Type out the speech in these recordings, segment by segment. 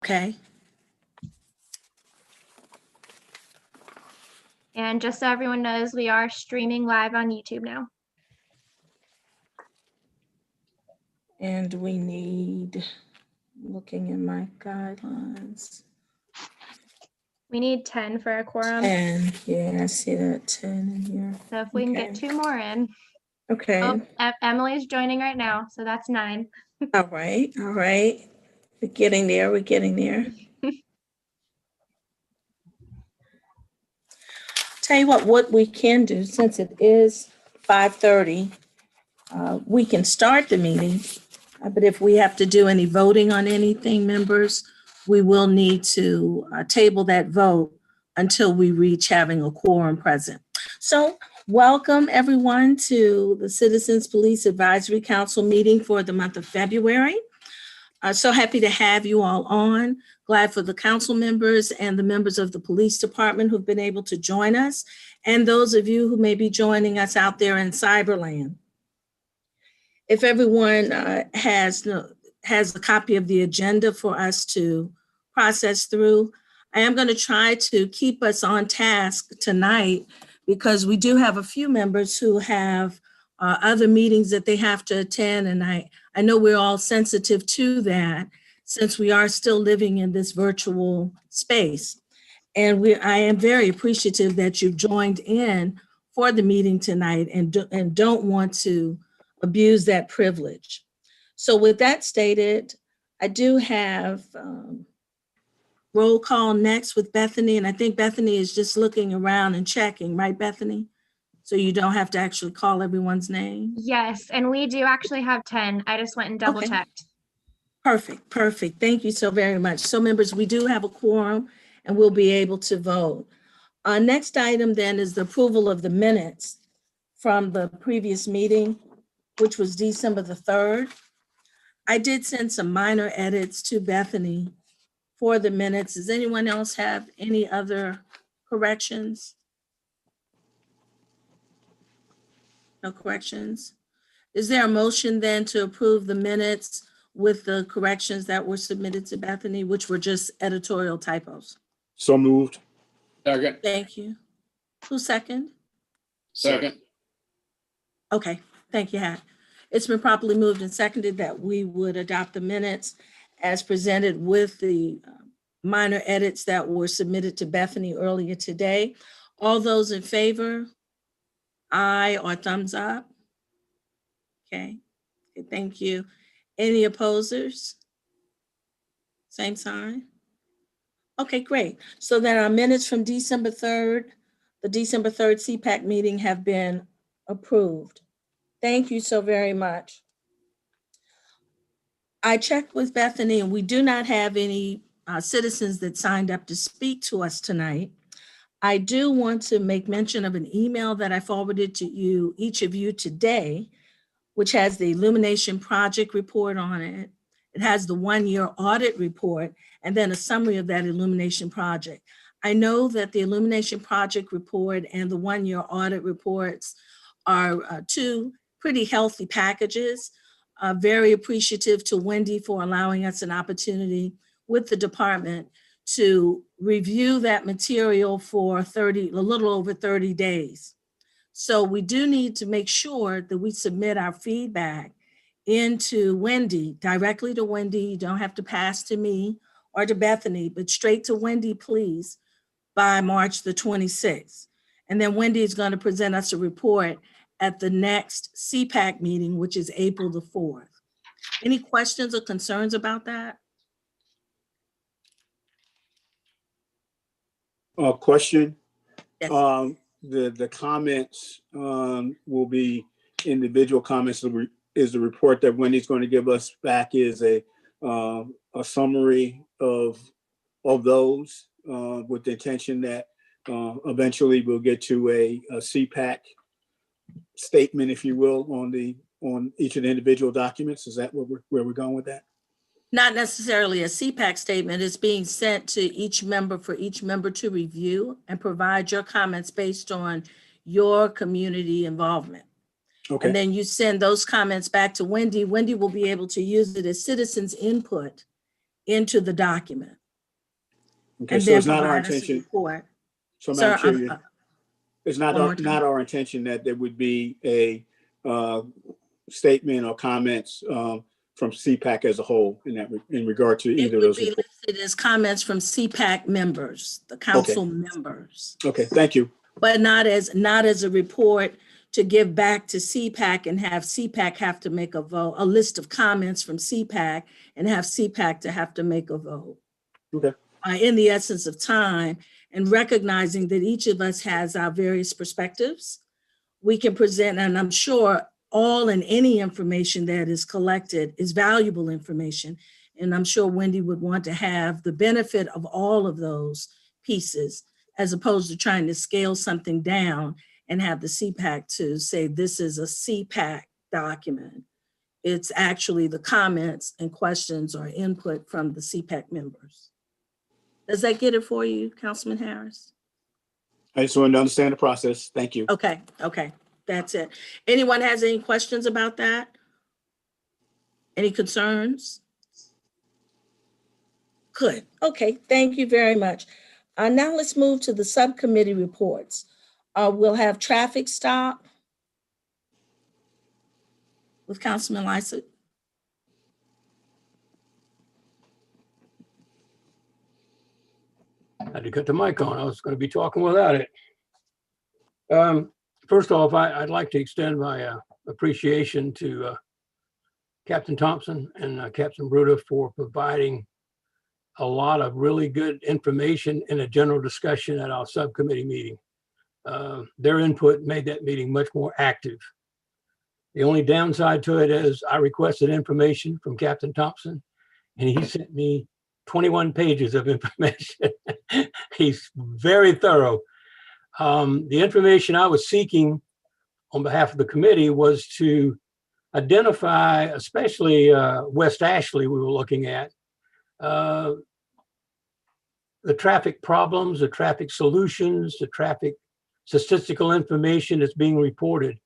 Okay. And just so everyone knows, we are streaming live on YouTube now. And we need, looking in my guidelines, We need 10 for a quorum. 10. Yeah, I see that 10 in here. So if we can get Okay. 2 more in. Okay. Oh, Emily's joining right now, so that's 9. All right. All right. We're getting there. We're getting there. Tell you what we can do, since it is 5:30, we can start the meeting. But if we have to do any voting on anything, members, we will need to table that vote until we reach having a quorum present. So welcome everyone to the Citizens Police Advisory Council meeting for the month of February. So happy to have you all on. Glad for the council members and the members of the police department who've been able to join us, and those of you who may be joining us out there in Cyberland. If everyone has a copy of the agenda for us to process through, I am going to try to keep us on task tonight because we do have a few members who have other meetings that they have to attend, and I know we're all sensitive to that since we are still living in this virtual space. And I am very appreciative that you've joined in for the meeting tonight and don't want to abuse that privilege. So with that stated, I do have roll call next with Bethany, and I think Bethany is just looking around and checking, right, Bethany? So you don't have to actually call everyone's name? Yes, and we do actually have 10. I just went and double checked. Perfect, perfect. Thank you so very much. So members, we do have a quorum and we'll be able to vote. Next item then is the approval of the minutes from the previous meeting, which was December the 3rd. I did send some minor edits to Bethany for the minutes. Does anyone else have any other corrections? No corrections? Is there a motion then to approve the minutes with the corrections that were submitted to Bethany, which were just editorial typos? So moved. Second. Thank you. Who second? Second. Okay, thank you, Hat. It's been properly moved and seconded that we would adopt the minutes as presented with the minor edits that were submitted to Bethany earlier today. All those in favor? Aye or thumbs up? Okay, thank you. Any opposers? Same sign? Okay, great. So then our minutes from December 3rd, the December 3rd CPAC meeting have been approved. Thank you so very much. I checked with Bethany and we do not have any citizens that signed up to speak to us tonight. I do want to make mention of an email that I forwarded to you, each of you today, which has the Illumination Project report on it. It has the one-year audit report and then a summary of that Illumination Project. I know that the Illumination Project report and the one-year audit reports are two pretty healthy packages. Very appreciative to Wendy for allowing us an opportunity with the department to review that material for a little over 30 days. So we do need to make sure that we submit our feedback into Wendy, directly to Wendy. You don't have to pass to me or to Bethany, but straight to Wendy, please, by March the 26th. And then Wendy is going to present us a report at the next CPAC meeting, which is April the 4th. Any questions or concerns about that? Question. Yes. The comments will be individual comments. Is the report that Wendy's going to give us back is a summary of those with the intention that eventually we'll get to a CPAC statement, if you will, on each of the individual documents. Is that where we're going with that? Not necessarily a CPAC statement. It's being sent to each member for each member to review and provide your comments based on your community involvement. Okay. And then you send those comments back to Wendy. Wendy will be able to use it as citizens' input into the document. Okay, And so then it's not our provide us a intention, report. so Sir, Madam Chair, it's not one more our, time. not our intention that there would be a statement or comments from CPAC as a whole in that, in regard to It either of would those be reports. listed as comments from CPAC members, the council members, Okay, thank you. but not as a report to give back to CPAC and have CPAC have to make a vote, a list of comments from CPAC and have CPAC to have to make a vote. Okay. In the essence of time and recognizing that each of us has our various perspectives, we can present, and I'm sure all and any information that is collected is valuable information. And I'm sure Wendy would want to have the benefit of all of those pieces, as opposed to trying to scale something down and have the CPAC to say, this is a CPAC document. It's actually the comments and questions or input from the CPAC members. Does that get it for you, Councilman Harris? I just wanted to understand the process. Thank you. Okay, that's it. Anyone has any questions about that? Any concerns? Good, okay, thank you very much. Now let's move to the subcommittee reports. We'll have traffic stop with Councilman Lysak. Had to cut the mic on. I was going to be talking without it. First off, I'd like to extend my appreciation to Captain Thompson and Captain Bruder for providing a lot of really good information in a general discussion at our subcommittee meeting. Their input made that meeting much more active. The only downside to it is I requested information from Captain Thompson, and he sent me 21 pages of information. He's very thorough. The information I was seeking on behalf of the committee was to identify, especially West Ashley we were looking at, the traffic problems, the traffic solutions, the traffic statistical information that's being reported,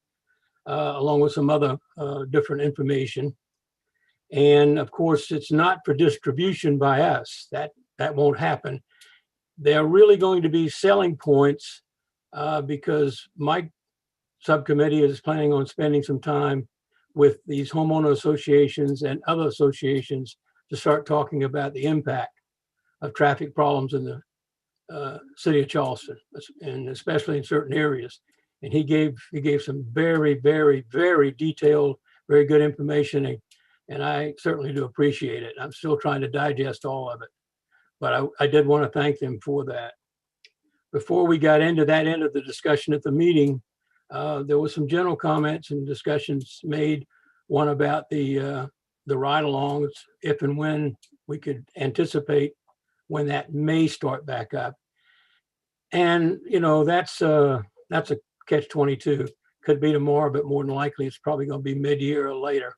along with some other different information. And of course, it's not for distribution by us. That won't happen. They're really going to be selling points because my subcommittee is planning on spending some time with these homeowner associations and other associations to start talking about the impact of traffic problems in the city of Charleston, and especially in certain areas. And he gave some very, very, very detailed, very good information. And I certainly do appreciate it. I'm still trying to digest all of it, but I did want to thank them for that. Before we got into that end of the discussion at the meeting, there was some general comments and discussions made. One about the ride-alongs, if and when we could anticipate when that may start back up. And that's a catch-22. Could be tomorrow, but more than likely it's probably going to be mid-year or later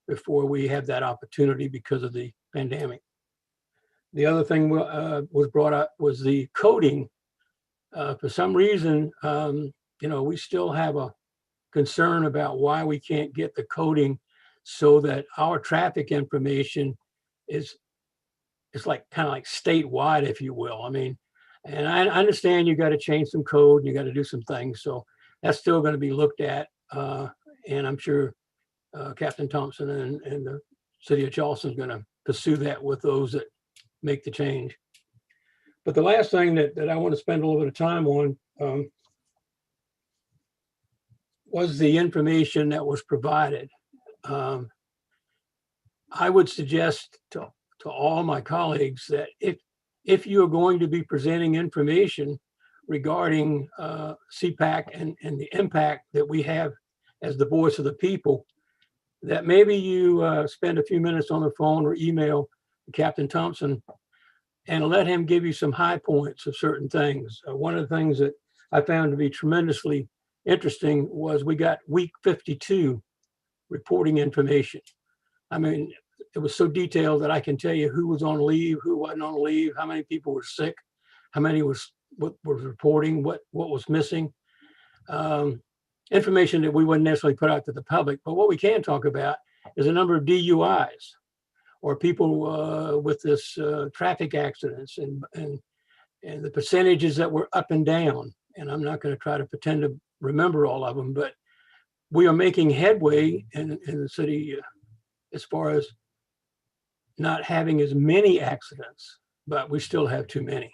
before we have that opportunity because of the pandemic. The other thing was brought up was the coding. For some reason, we still have a concern about why we can't get the coding so that our traffic information is like kind of like statewide, if you will. I mean, and I understand you got to change some code and you got to do some things. So that's still going to be looked at. And I'm sure Captain Thompson and the city of Charleston is going to pursue that with those that make the change. But the last thing that I want to spend a little bit of time on was the information that was provided. I would suggest to all my colleagues that if you are going to be presenting information regarding CPAC and the impact that we have as the voice of the people, that maybe you spend a few minutes on the phone or email Captain Thompson and let him give you some high points of certain things. One of the things that I found to be tremendously interesting was we got week 52 reporting information. I mean, it was so detailed that I can tell you who was on leave, who wasn't on leave, how many people were sick, how many was reporting, what was missing. Information that we wouldn't necessarily put out to the public, but what we can talk about is a number of DUIs. or people with this traffic accidents and the percentages that were up and down. And I'm not going to try to pretend to remember all of them, but we are making headway in the city as far as not having as many accidents, but we still have too many.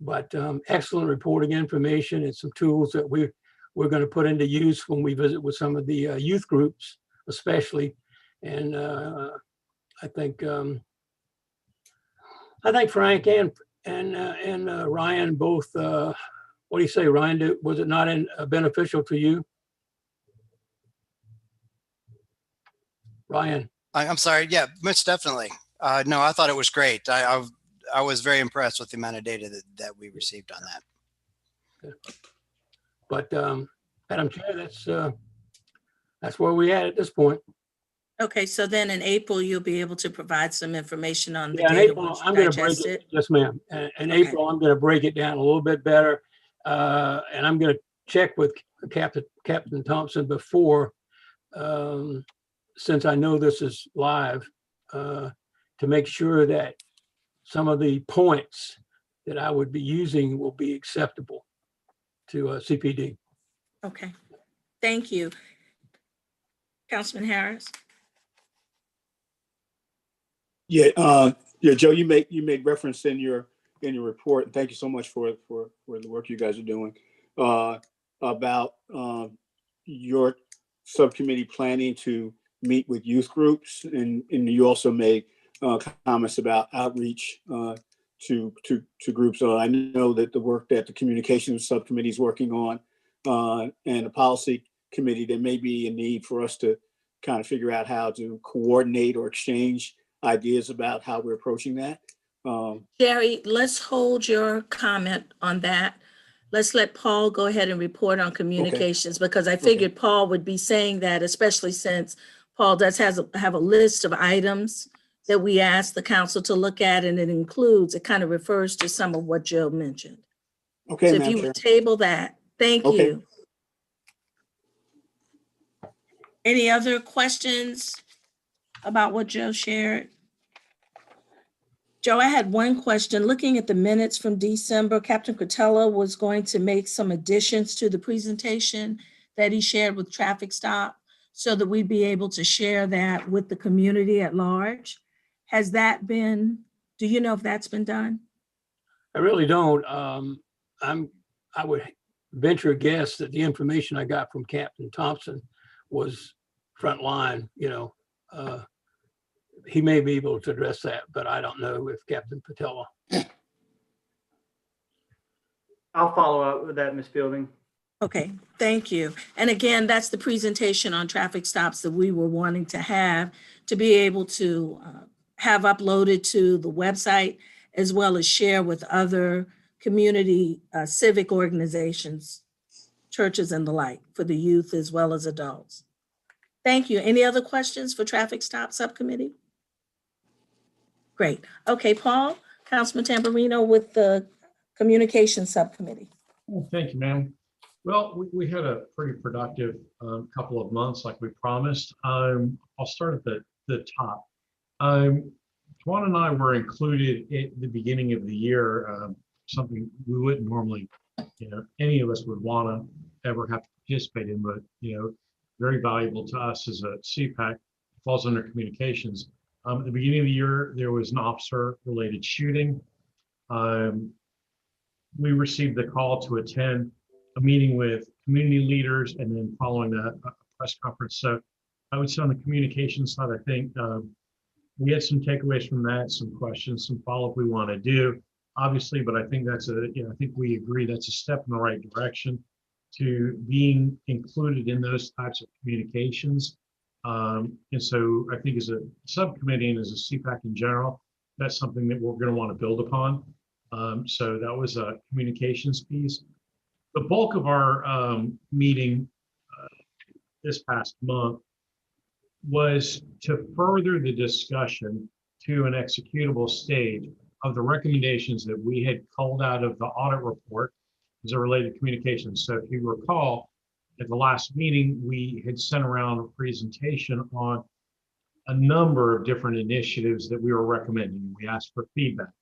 But excellent reporting information and some tools that we're going to put into use when we visit with some of the youth groups, especially. And I think Frank and Ryan both. What do you say, Ryan? Was it not beneficial to you, Ryan? I'm sorry. Yeah, most definitely. No, I thought it was great. I was very impressed with the amount of data that we received on that. But Madam Chair, that's where we at this point. Okay, so then in April, you'll be able to provide some information on the Yeah, in data April, once you I'm going to break digest it. it. Yes, ma'am. In Okay. April, I'm going to break it down a little bit better. And I'm going to check with Captain Thompson before, since I know this is live, to make sure that some of the points that I would be using will be acceptable to CPD. Okay, thank you. Councilman Harris? Yeah, Joe, you made reference in your report, and thank you so much for the work you guys are doing, about your subcommittee planning to meet with youth groups, and you also made comments about outreach to groups. I know that the work that the communications subcommittee is working on, and the policy committee, there may be a need for us to kind of figure out how to coordinate or exchange ideas about how we're approaching that. Jerry, let's hold your comment on that. Let's let Paul go ahead and report on communications, because I figured Paul would be saying that, especially since Paul does have a list of items that we asked the council to look at, and it kind of refers to some of what Joe mentioned. Okay, So if Madam you Chair. would table that, thank Okay. you. Any other questions about what Joe shared? Joe, I had one question. Looking at the minutes from December, Captain Cretella was going to make some additions to the presentation that he shared with Traffic Stop so that we'd be able to share that with the community at large. Has that been, do you know if that's been done? I really don't. I would venture a guess that the information I got from Captain Thompson was frontline, he may be able to address that, but I don't know if Captain Patella. I'll follow up with that, Ms. Fielding. Okay, thank you. And again, that's the presentation on traffic stops that we were wanting to have to be able to have uploaded to the website, as well as share with other community civic organizations, churches and the like, for the youth as well as adults. Thank you. Any other questions for Traffic Stop Subcommittee? Great. Okay, Paul, Councilman Tamburino with the Communications Subcommittee. Well, thank you, ma'am. Well, we had a pretty productive couple of months, like we promised. I'll start at the top. Juan and I were included at the beginning of the year, something we wouldn't normally, any of us would want to ever have to participate in, but, very valuable to us as a CPAC, falls under communications. At the beginning of the year, there was an officer-related shooting. We received the call to attend a meeting with community leaders, and then following that, a press conference. So I would say on the communications side, I think we had some takeaways from that, some questions, some follow-up we want to do, obviously, but I think I think we agree that's a step in the right direction to being included in those types of communications. And so I think as a subcommittee and as a CPAC in general, that's something that we're going to want to build upon. So that was a communications piece. The bulk of our meeting this past month was to further the discussion to an executable stage of the recommendations that we had called out of the audit report as a related communications. So if you recall, at the last meeting, we had sent around a presentation on a number of different initiatives that we were recommending. We asked for feedback.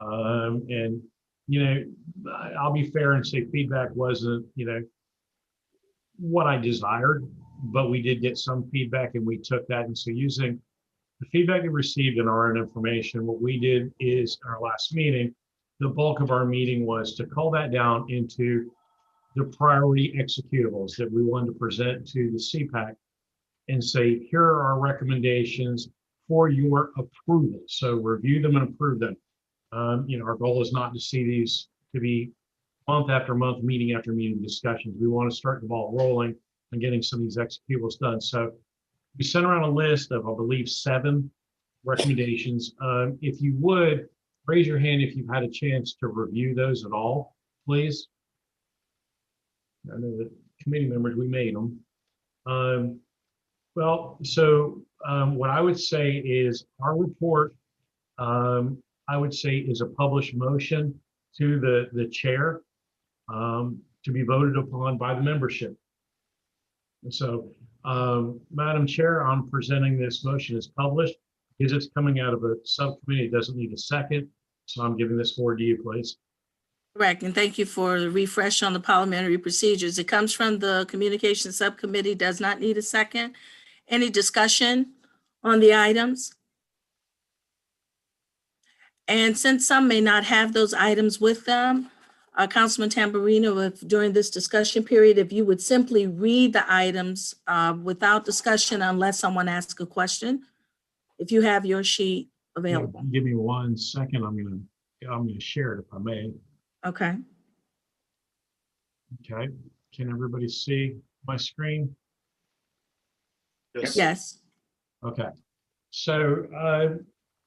And, you know, I'll be fair and say feedback wasn't, you know, what I desired, but we did get some feedback and we took that. And so using the feedback we received in our own information, what we did is in our last meeting, the bulk of our meeting was to cull that down into the priority executables that we wanted to present to the CPAC and say, here are our recommendations for your approval. So review them and approve them. You know, our goal is not to see these to be month after month, meeting after meeting discussions. We want to start the ball rolling and getting some of these executables done. So we sent around a list of, I believe, 7 recommendations. If you would, raise your hand if you've had a chance to review those at all, please. I know that committee members, we made them. What I would say is our report, I would say, is a published motion to the chair to be voted upon by the membership. And so, Madam Chair, I'm presenting this motion as published because it's coming out of a subcommittee. It doesn't need a second. So I'm giving this forward to you, please. Correct, and thank you for the refresh on the parliamentary procedures. It comes from the Communications Subcommittee, does not need a second. Any discussion on the items? And since some may not have those items with them, Councilman Tamburino, if during this discussion period, if you would simply read the items without discussion unless someone asks a question, if you have your sheet available. Give me 1 second. I'm gonna share it if I may. Okay. Okay. Can everybody see my screen? Yes. Okay. So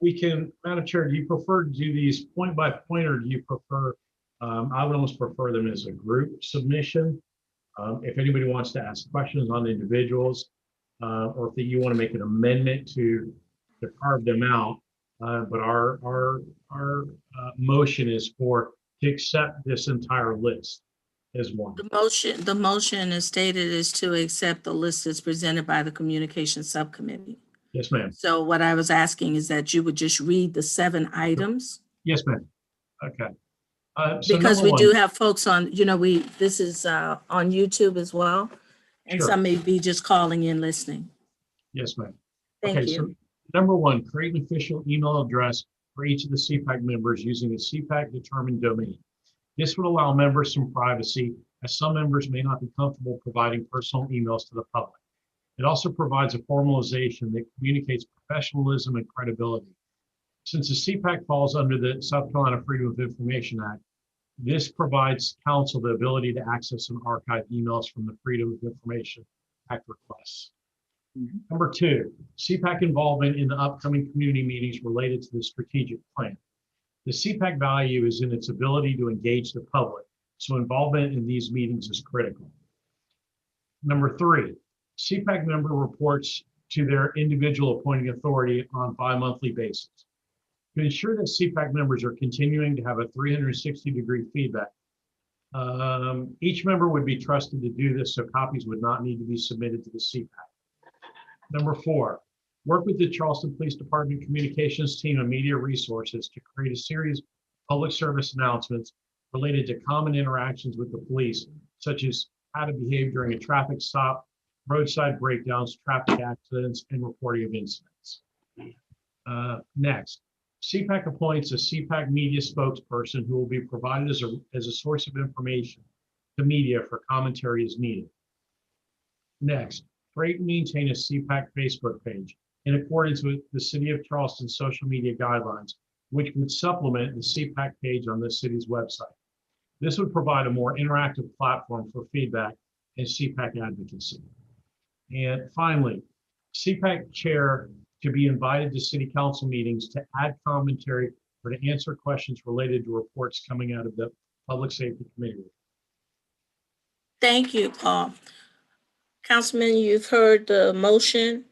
we can, Madam Chair, do you prefer to do these point by point, or do you prefer, I would almost prefer them as a group submission. If anybody wants to ask questions on individuals, or if you want to make an amendment to carve them out, but our motion is to accept this entire list as one. The motion is stated is to accept the list as presented by the Communications Subcommittee. Yes, ma'am. So what I was asking is that you would just read the 7 items. Yes, ma'am. Okay. So Because number we one, do have folks on, you know, this is on YouTube as well. And Sure. some may be just calling in listening. Yes, ma'am. Thank Okay, you. so number one, create an official email address for each of the CPAC members using the CPAC determined domain. This would allow members some privacy, as some members may not be comfortable providing personal emails to the public. It also provides a formalization that communicates professionalism and credibility. Since the CPAC falls under the South Carolina Freedom of Information Act, this provides council the ability to access and archive emails from the Freedom of Information Act requests. Number 2, CPAC involvement in the upcoming community meetings related to the strategic plan. The CPAC value is in its ability to engage the public, so involvement in these meetings is critical. Number 3, CPAC member reports to their individual appointing authority on a bi-monthly basis. To ensure that CPAC members are continuing to have a 360-degree feedback, each member would be trusted to do this, so copies would not need to be submitted to the CPAC. Number 4, work with the Charleston Police Department communications team and media resources to create a series of public service announcements related to common interactions with the police, such as how to behave during a traffic stop, roadside breakdowns, traffic accidents, and reporting of incidents. Next, CPAC appoints a CPAC media spokesperson who will be provided as a source of information to media for commentary as needed. Next, create and maintain a CPAC Facebook page in accordance with the City of Charleston social media guidelines, which would supplement the CPAC page on the city's website. This would provide a more interactive platform for feedback and CPAC advocacy. And finally, CPAC chair to be invited to city council meetings to add commentary or to answer questions related to reports coming out of the Public Safety Committee. Thank you, Paul. Councilman, you've heard the motion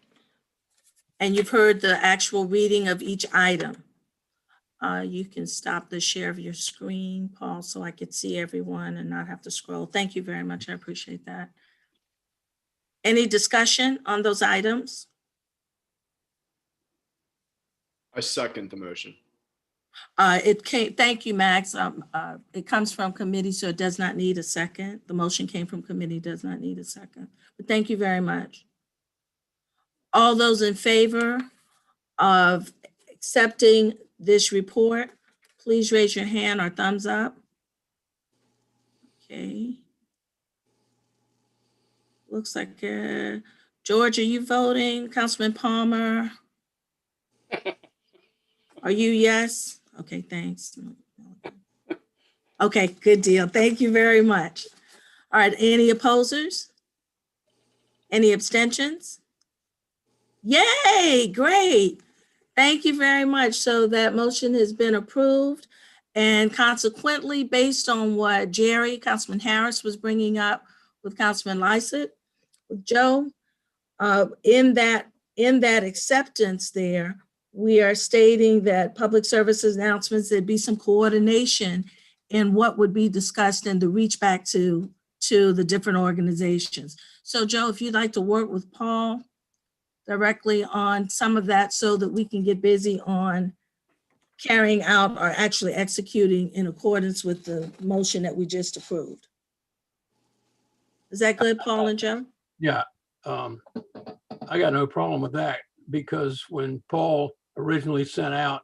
and you've heard the actual reading of each item. You can stop the share of your screen, Paul, so I could see everyone and not have to scroll. Thank you very much. I appreciate that. Any discussion on those items? I second the motion. Thank you, Max. It comes from committee, so it does not need a second. The motion came from committee, does not need a second. But thank you very much. All those in favor of accepting this report, please raise your hand or thumbs up. Okay. Looks like, George, are you voting? Councilman Palmer? Are you yes? Okay, thanks. Okay, good deal. Thank you very much. All right, any opposers? Any abstentions? Yay, great. Thank you very much. So that motion has been approved. And consequently, based on what Councilman Harris was bringing up with Councilman Lycett, with Joe, in that acceptance there, we are stating that public services announcements, there'd be some coordination in what would be discussed and to reach back to the different organizations. So Joe, if you'd like to work with Paul directly on some of that so that we can get busy on carrying out or actually executing in accordance with the motion that we just approved. Is that good, Paul and Joe? Yeah, I got no problem with that, because when Paul originally sent out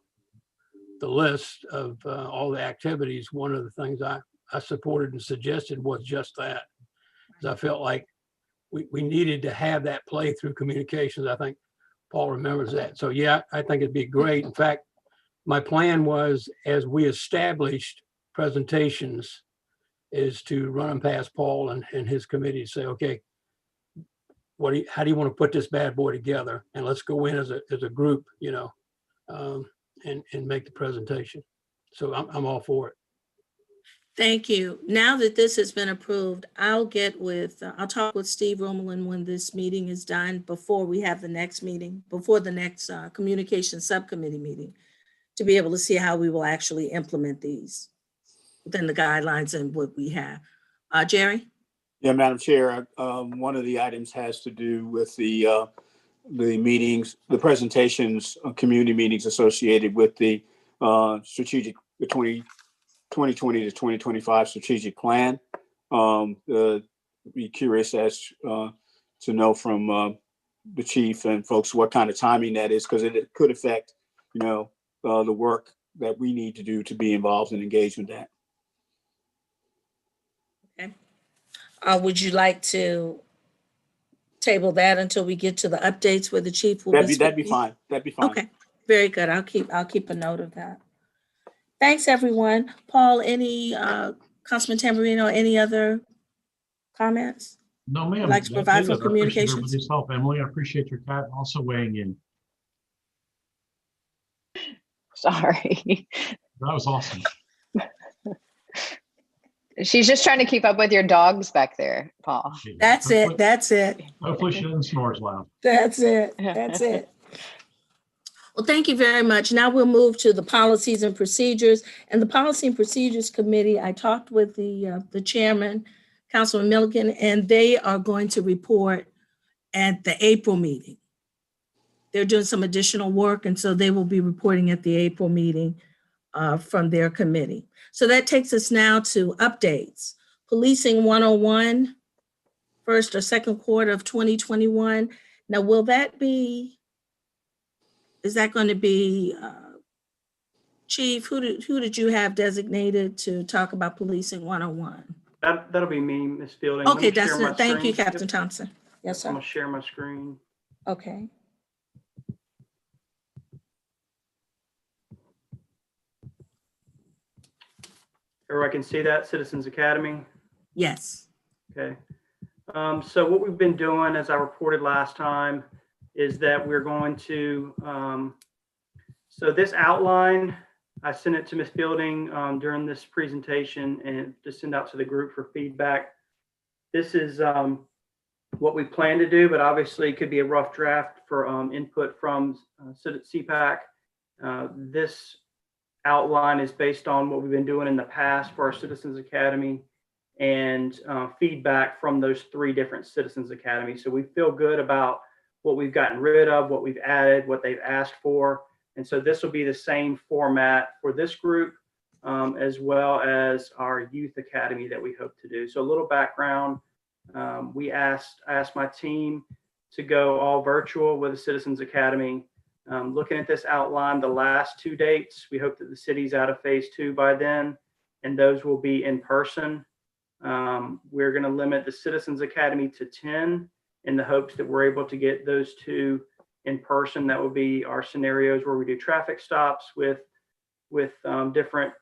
the list of all the activities, one of the things I supported and suggested was just that. Because I felt like we needed to have that play through communications. I think Paul remembers that. So yeah, I think it'd be great. In fact, my plan was, as we established presentations, is to run them past Paul and his committee to say, okay, how do you want to put this bad boy together? And let's go in as a group, and make the presentation. So I'm all for it. Thank you. Now that this has been approved, I'll talk with Steve Romelin when this meeting is done, before we have the next meeting, before the next communication subcommittee meeting, to be able to see how we will actually implement these within the guidelines and what we have. Jerry? Yeah, Madam Chair, one of the items has to do with the meetings, the presentations, community meetings associated with the strategic, the 2020 to 2025 strategic plan. Be curious as to know from the chief and folks what kind of timing that is, because it could affect, the work that we need to do to be involved and engaged with that. Okay. Would you like to table that until we get to the updates where the chief will be? That'd be fine. That'd be fine. Okay, very good. I'll keep a note of that. Thanks, everyone. Paul, Councilman Tamburino, any other comments? No, ma'am. Would like to provide for That's it. I appreciate communications? everybody's help. Emily, I appreciate your cat also weighing in. Sorry. That was awesome. She's just trying to keep up with your dogs back there, Paul. That's it. That's it. Hopefully she doesn't snore as loud. That's it. That's it. Well, thank you very much. Now we'll move to the policies and procedures. And the Policy and Procedures Committee, I talked with the chairman, Councilman Milliken, and they are going to report at the April meeting. They're doing some additional work, and so they will be reporting at the April meeting from their committee. So that takes us now to updates. Policing 101, first or second quarter of 2021. Now, is that going to be, Chief, who did you have designated to talk about Policing 101? That'll be me, Ms. Fielding. Let Okay, me share my thank you, screen. Captain Thompson. Yes, I'm sir. gonna share my screen. Okay. Everyone can see that, Citizens Academy. Yes. Okay. So what we've been doing, as I reported last time, is that we're going to, so this outline, I sent it to Ms. Fielding during this presentation and to send out to the group for feedback. This is what we plan to do, but obviously it could be a rough draft for input from CPAC. This outline is based on what we've been doing in the past for our Citizens Academy and feedback from those 3 different Citizens Academies. So we feel good about what we've gotten rid of, what we've added, what they've asked for. And so this will be the same format for this group, as well as our youth academy that we hope to do. So a little background, I asked my team to go all virtual with the Citizens Academy. Looking at this outline, the last 2 dates, we hope that the city's out of phase 2 by then, and those will be in person. We're going to limit the Citizens Academy to 10 in the hopes that we're able to get those 2 in person. That will be our scenarios where we do traffic stops with different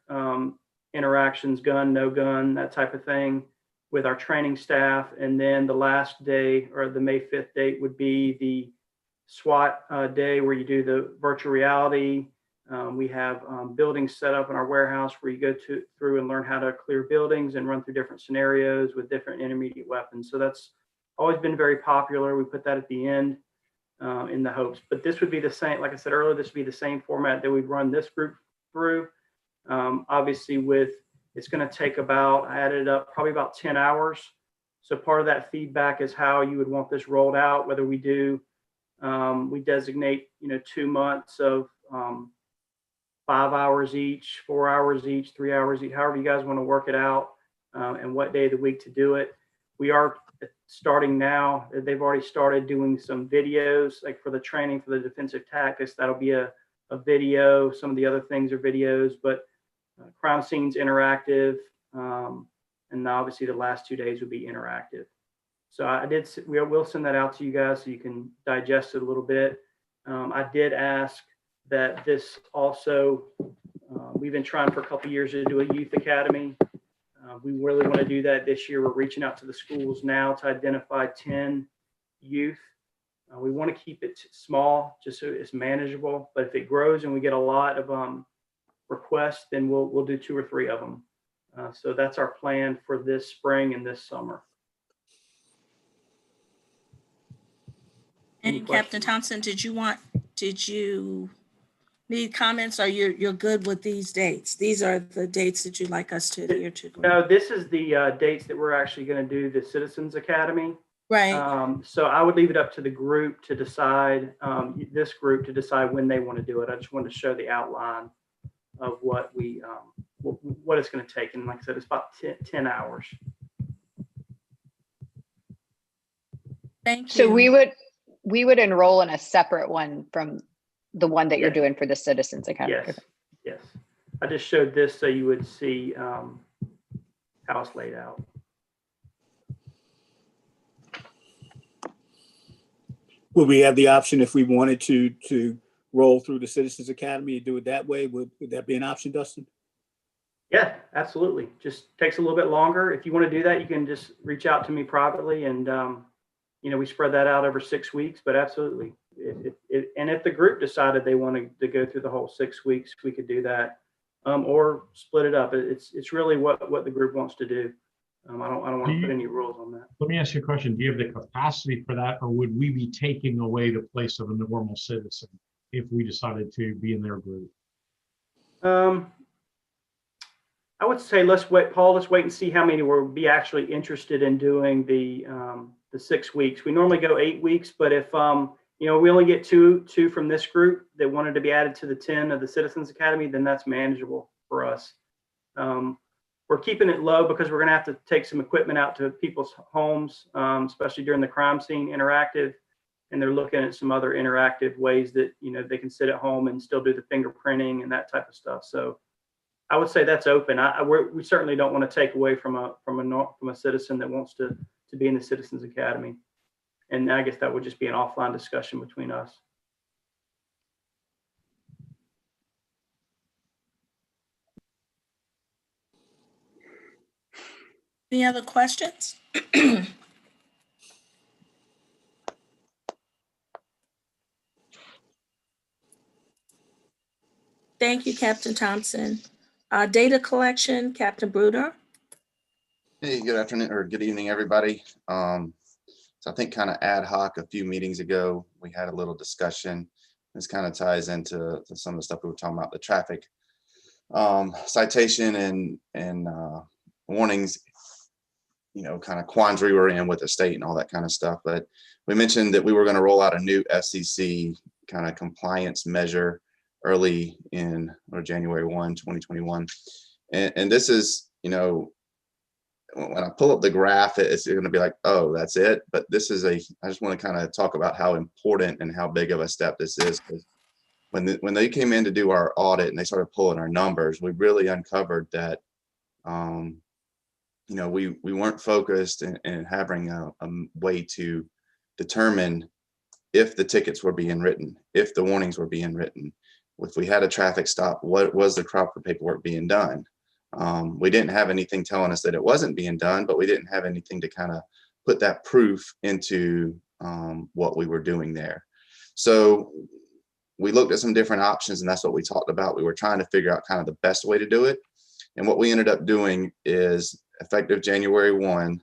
interactions, gun, no gun, that type of thing, with our training staff. And then the last day, or the May 5th date, would be the SWAT day, where you do the virtual reality. We have buildings set up in our warehouse where you go through and learn how to clear buildings and run through different scenarios with different intermediate weapons. So that's always been very popular. We put that at the end in the hopes. But this would be the same, like I said earlier, this would be the same format that we'd run this group through. Obviously, it's going to take about, I added up, probably about 10 hours. So part of that feedback is how you would want this rolled out, whether we do, we designate, 2 months of 5 hours each, 4 hours each, 3 hours each, however you guys want to work it out, and what day of the week to do it. We are starting now. They've already started doing some videos, like for the training for the defensive tactics. That'll be a video. Some of the other things are videos, but crime scenes interactive, and obviously the last 2 days will be interactive. So we will send that out to you guys so you can digest it a little bit. I did ask that this also, we've been trying for a couple of years to do a youth academy. We really want to do that this year. We're reaching out to the schools now to identify 10 youth. We want to keep it small, just so it's manageable. But if it grows and we get a lot of requests, then we'll do 2 or 3 of them. So that's our plan for this spring and this summer. And Captain Thompson, did you need comments, or you're good with these dates? These are the dates that you'd like us to adhere to? No, this is the dates that we're actually going to do the Citizens Academy. Right. So I would leave it up to the group to decide, this group to decide when they want to do it. I just wanted to show the outline of what it's going to take. And like I said, it's about 10 hours. Thank you. So we would enroll in a separate one from the one that you're doing for the Citizens Academy. Yes, yes. I just showed this so you would see how it's laid out. Would we have the option, if we wanted to roll through the Citizens Academy and do it that way? Would that be an option, Dustin? Yeah, absolutely. Just takes a little bit longer. If you want to do that, you can just reach out to me privately, and we spread that out over 6 weeks. But absolutely, and if the group decided they wanted to go through the whole 6 weeks, we could do that, or split it up. It's really what the group wants to do. I don't want to put any rules on that. Let me ask you a question. Do you have the capacity for that, or would we be taking away the place of a normal citizen if we decided to be in their group? I would say let's wait, Paul. Let's wait and see how many will be actually interested in doing the 6 weeks. We normally go 8 weeks, but if we only get two from this group that wanted to be added to the 10 of the Citizens Academy, then that's manageable for us. We're keeping it low because we're going to have to take some equipment out to people's homes, especially during the crime scene interactive. And they're looking at some other interactive ways that, they can sit at home and still do the fingerprinting and that type of stuff. So I would say that's open. We certainly don't want to take away from a citizen that wants to be in the Citizens Academy. And I guess that would just be an offline discussion between us. Any other questions? Thank you, Captain Thompson. Data collection, Captain Bruder. Hey, good afternoon or good evening, everybody. So I think kind of ad hoc a few meetings ago, we had a little discussion. This kind of ties into some of the stuff we were talking about, the traffic citation and warnings, kind of quandary we're in with the state and all that kind of stuff. But we mentioned that we were going to roll out a new FCC kind of compliance measure early in or January 1, 2021. And this is, you know, when I pull up the graph, it's going to be like, oh, that's it. But this is I just want to kind of talk about how important and how big of a step this is. Because when they came in to do our audit and they started pulling our numbers, we really uncovered that, you know, we weren't focused in having a way to determine if the tickets were being written, if the warnings were being written, if we had a traffic stop, what was the proper paperwork being done. We didn't have anything telling us that it wasn't being done, but we didn't have anything to kind of put that proof into what we were doing there. So we looked at some different options, and that's what we talked about. We were trying to figure out kind of the best way to do it. And what we ended up doing is, effective January 1,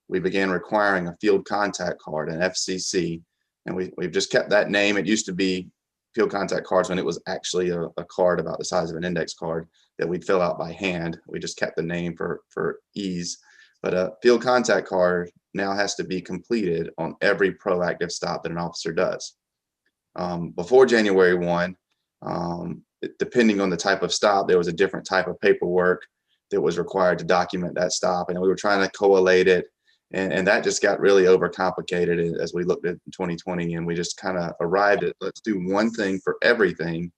we began requiring a field contact card, an FCC, and we've just kept that name. It used to be field contact cards when it was actually a card about the size of an index card that we'd fill out by hand. We just kept the name for ease. But a field contact card now has to be completed on every proactive stop that an officer does. Before January 1, depending on the type of stop, there was a different type of paperwork that was required to document that stop. And we were trying to collate it. And that just got really overcomplicated as we looked at 2020, and we just kind of arrived at, let's do one thing for everything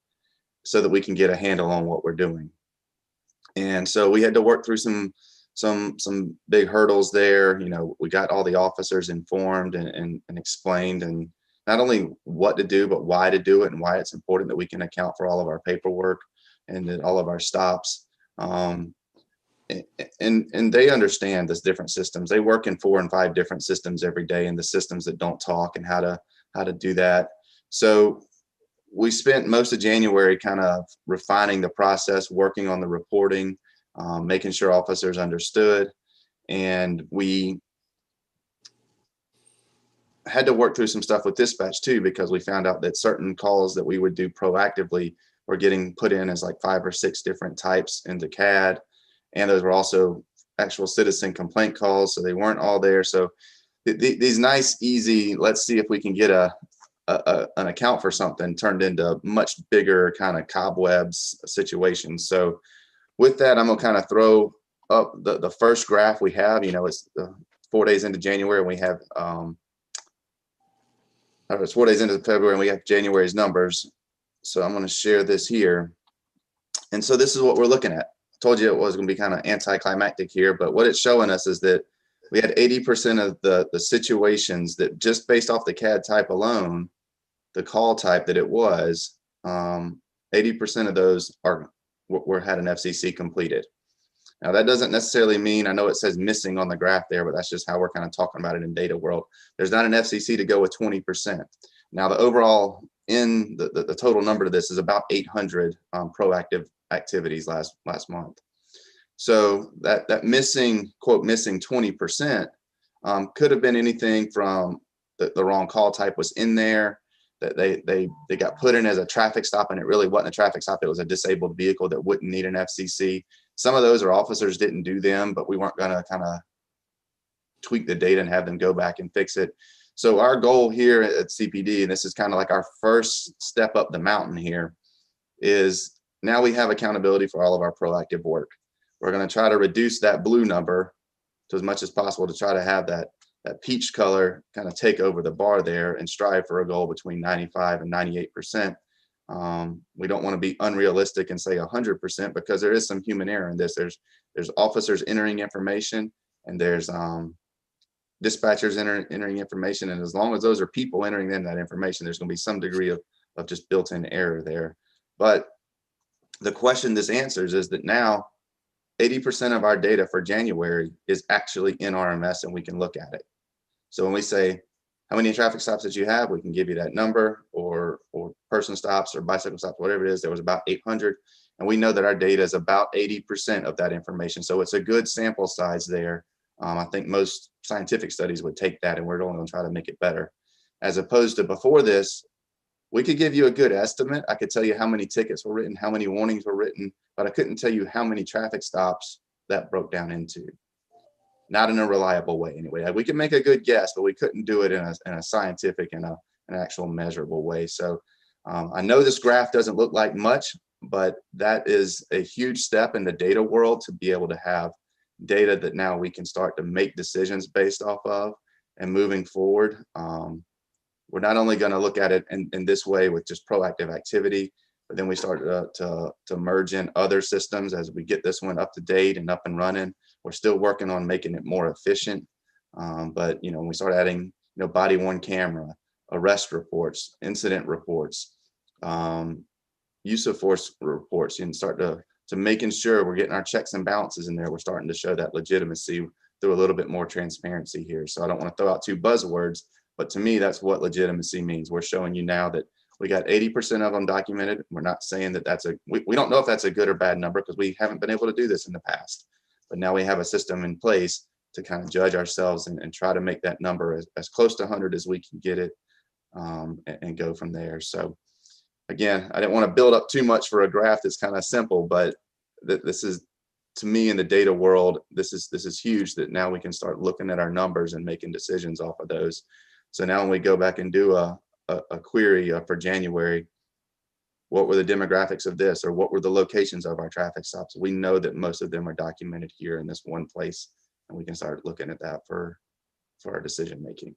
so that we can get a handle on what we're doing. And so we had to work through some big hurdles there. You know, we got all the officers informed and explained, and not only what to do, but why to do it, and why it's important that we can account for all of our paperwork and that all of our stops. And they understand these different systems. They work in 4 and 5 different systems every day, and the systems that don't talk and how to do that. So we spent most of January kind of refining the process, working on the reporting, making sure officers understood. And we had to work through some stuff with dispatch too, because we found out that certain calls that we would do proactively were getting put in as like 5 or 6 different types into CAD. And those were also actual citizen complaint calls, so they weren't all there. So these nice, easy, let's see if we can get an account for something, turned into much bigger kind of cobwebs situations. So with that, I'm gonna kind of throw up the first graph we have. You know, it's 4 days into January, and we have it's 4 days into February, and we have January's numbers. So I'm going to share this here. And so this is what we're looking at. Told you it was going to be kind of anticlimactic here, but what it's showing us is that we had 80% of the situations that, just based off the CAD type alone, the call type that it was, 80% of those had an FCC completed. Now that doesn't necessarily mean, I know it says missing on the graph there, but that's just how we're kind of talking about it in data world. There's not an FCC to go with 20%. Now the overall in the total number to this is about 800 proactive activities last month. So that missing, quote, missing 20% could have been anything from the wrong call type was in there, that they got put in as a traffic stop, and it really wasn't a traffic stop. It was a disabled vehicle that wouldn't need an FCC. Some of those are officers didn't do them, but we weren't going to kind of tweak the data and have them go back and fix it. So our goal here at CPD, and this is kind of like our first step up the mountain here, is now we have accountability for all of our proactive work. We're going to try to reduce that blue number to as much as possible, to try to have that peach color kind of take over the bar there, and strive for a goal between 95 and 98%. We don't want to be unrealistic and say 100%, because there is some human error in this. There's officers entering information, and there's dispatchers entering information. And as long as those are people entering in that information, there's going to be some degree of just built-in error there. But the question this answers is that now 80% of our data for January is actually in RMS, and we can look at it. So when we say, how many traffic stops did you have? We can give you that number, or person stops or bicycle stops, whatever it is. There was about 800. And we know that our data is about 80% of that information. So it's a good sample size there. I think most scientific studies would take that, and we're only going to try to make it better. As opposed to before this, we could give you a good estimate. I could tell you how many tickets were written, how many warnings were written, but I couldn't tell you how many traffic stops that broke down into. Not in a reliable way anyway. We could make a good guess, but we couldn't do it in a scientific and an actual measurable way. So I know this graph doesn't look like much, but that is a huge step in the data world to be able to have data that now we can start to make decisions based off of. And moving forward, we're not only going to look at it in this way with just proactive activity, but then we start to merge in other systems as we get this one up to date and up and running. We're still working on making it more efficient. But when we start adding, body worn camera, arrest reports, incident reports, use of force reports, and start to making sure we're getting our checks and balances in there. We're starting to show that legitimacy through a little bit more transparency here. So I don't want to throw out two buzzwords, but to me, that's what legitimacy means. We're showing you now that we got 80% of them documented. We're not saying that we don't know if that's a good or bad number because we haven't been able to do this in the past. But now we have a system in place to kind of judge ourselves and try to make that number as close to 100 as we can get it, and go from there. So again, I didn't want to build up too much for a graph that's kind of simple, but this is, to me, in the data world, this is huge that now we can start looking at our numbers and making decisions off of those. So now when we go back and do a query for January, what were the demographics of this, or what were the locations of our traffic stops? We know that most of them are documented here in this one place, and we can start looking at that for our decision making.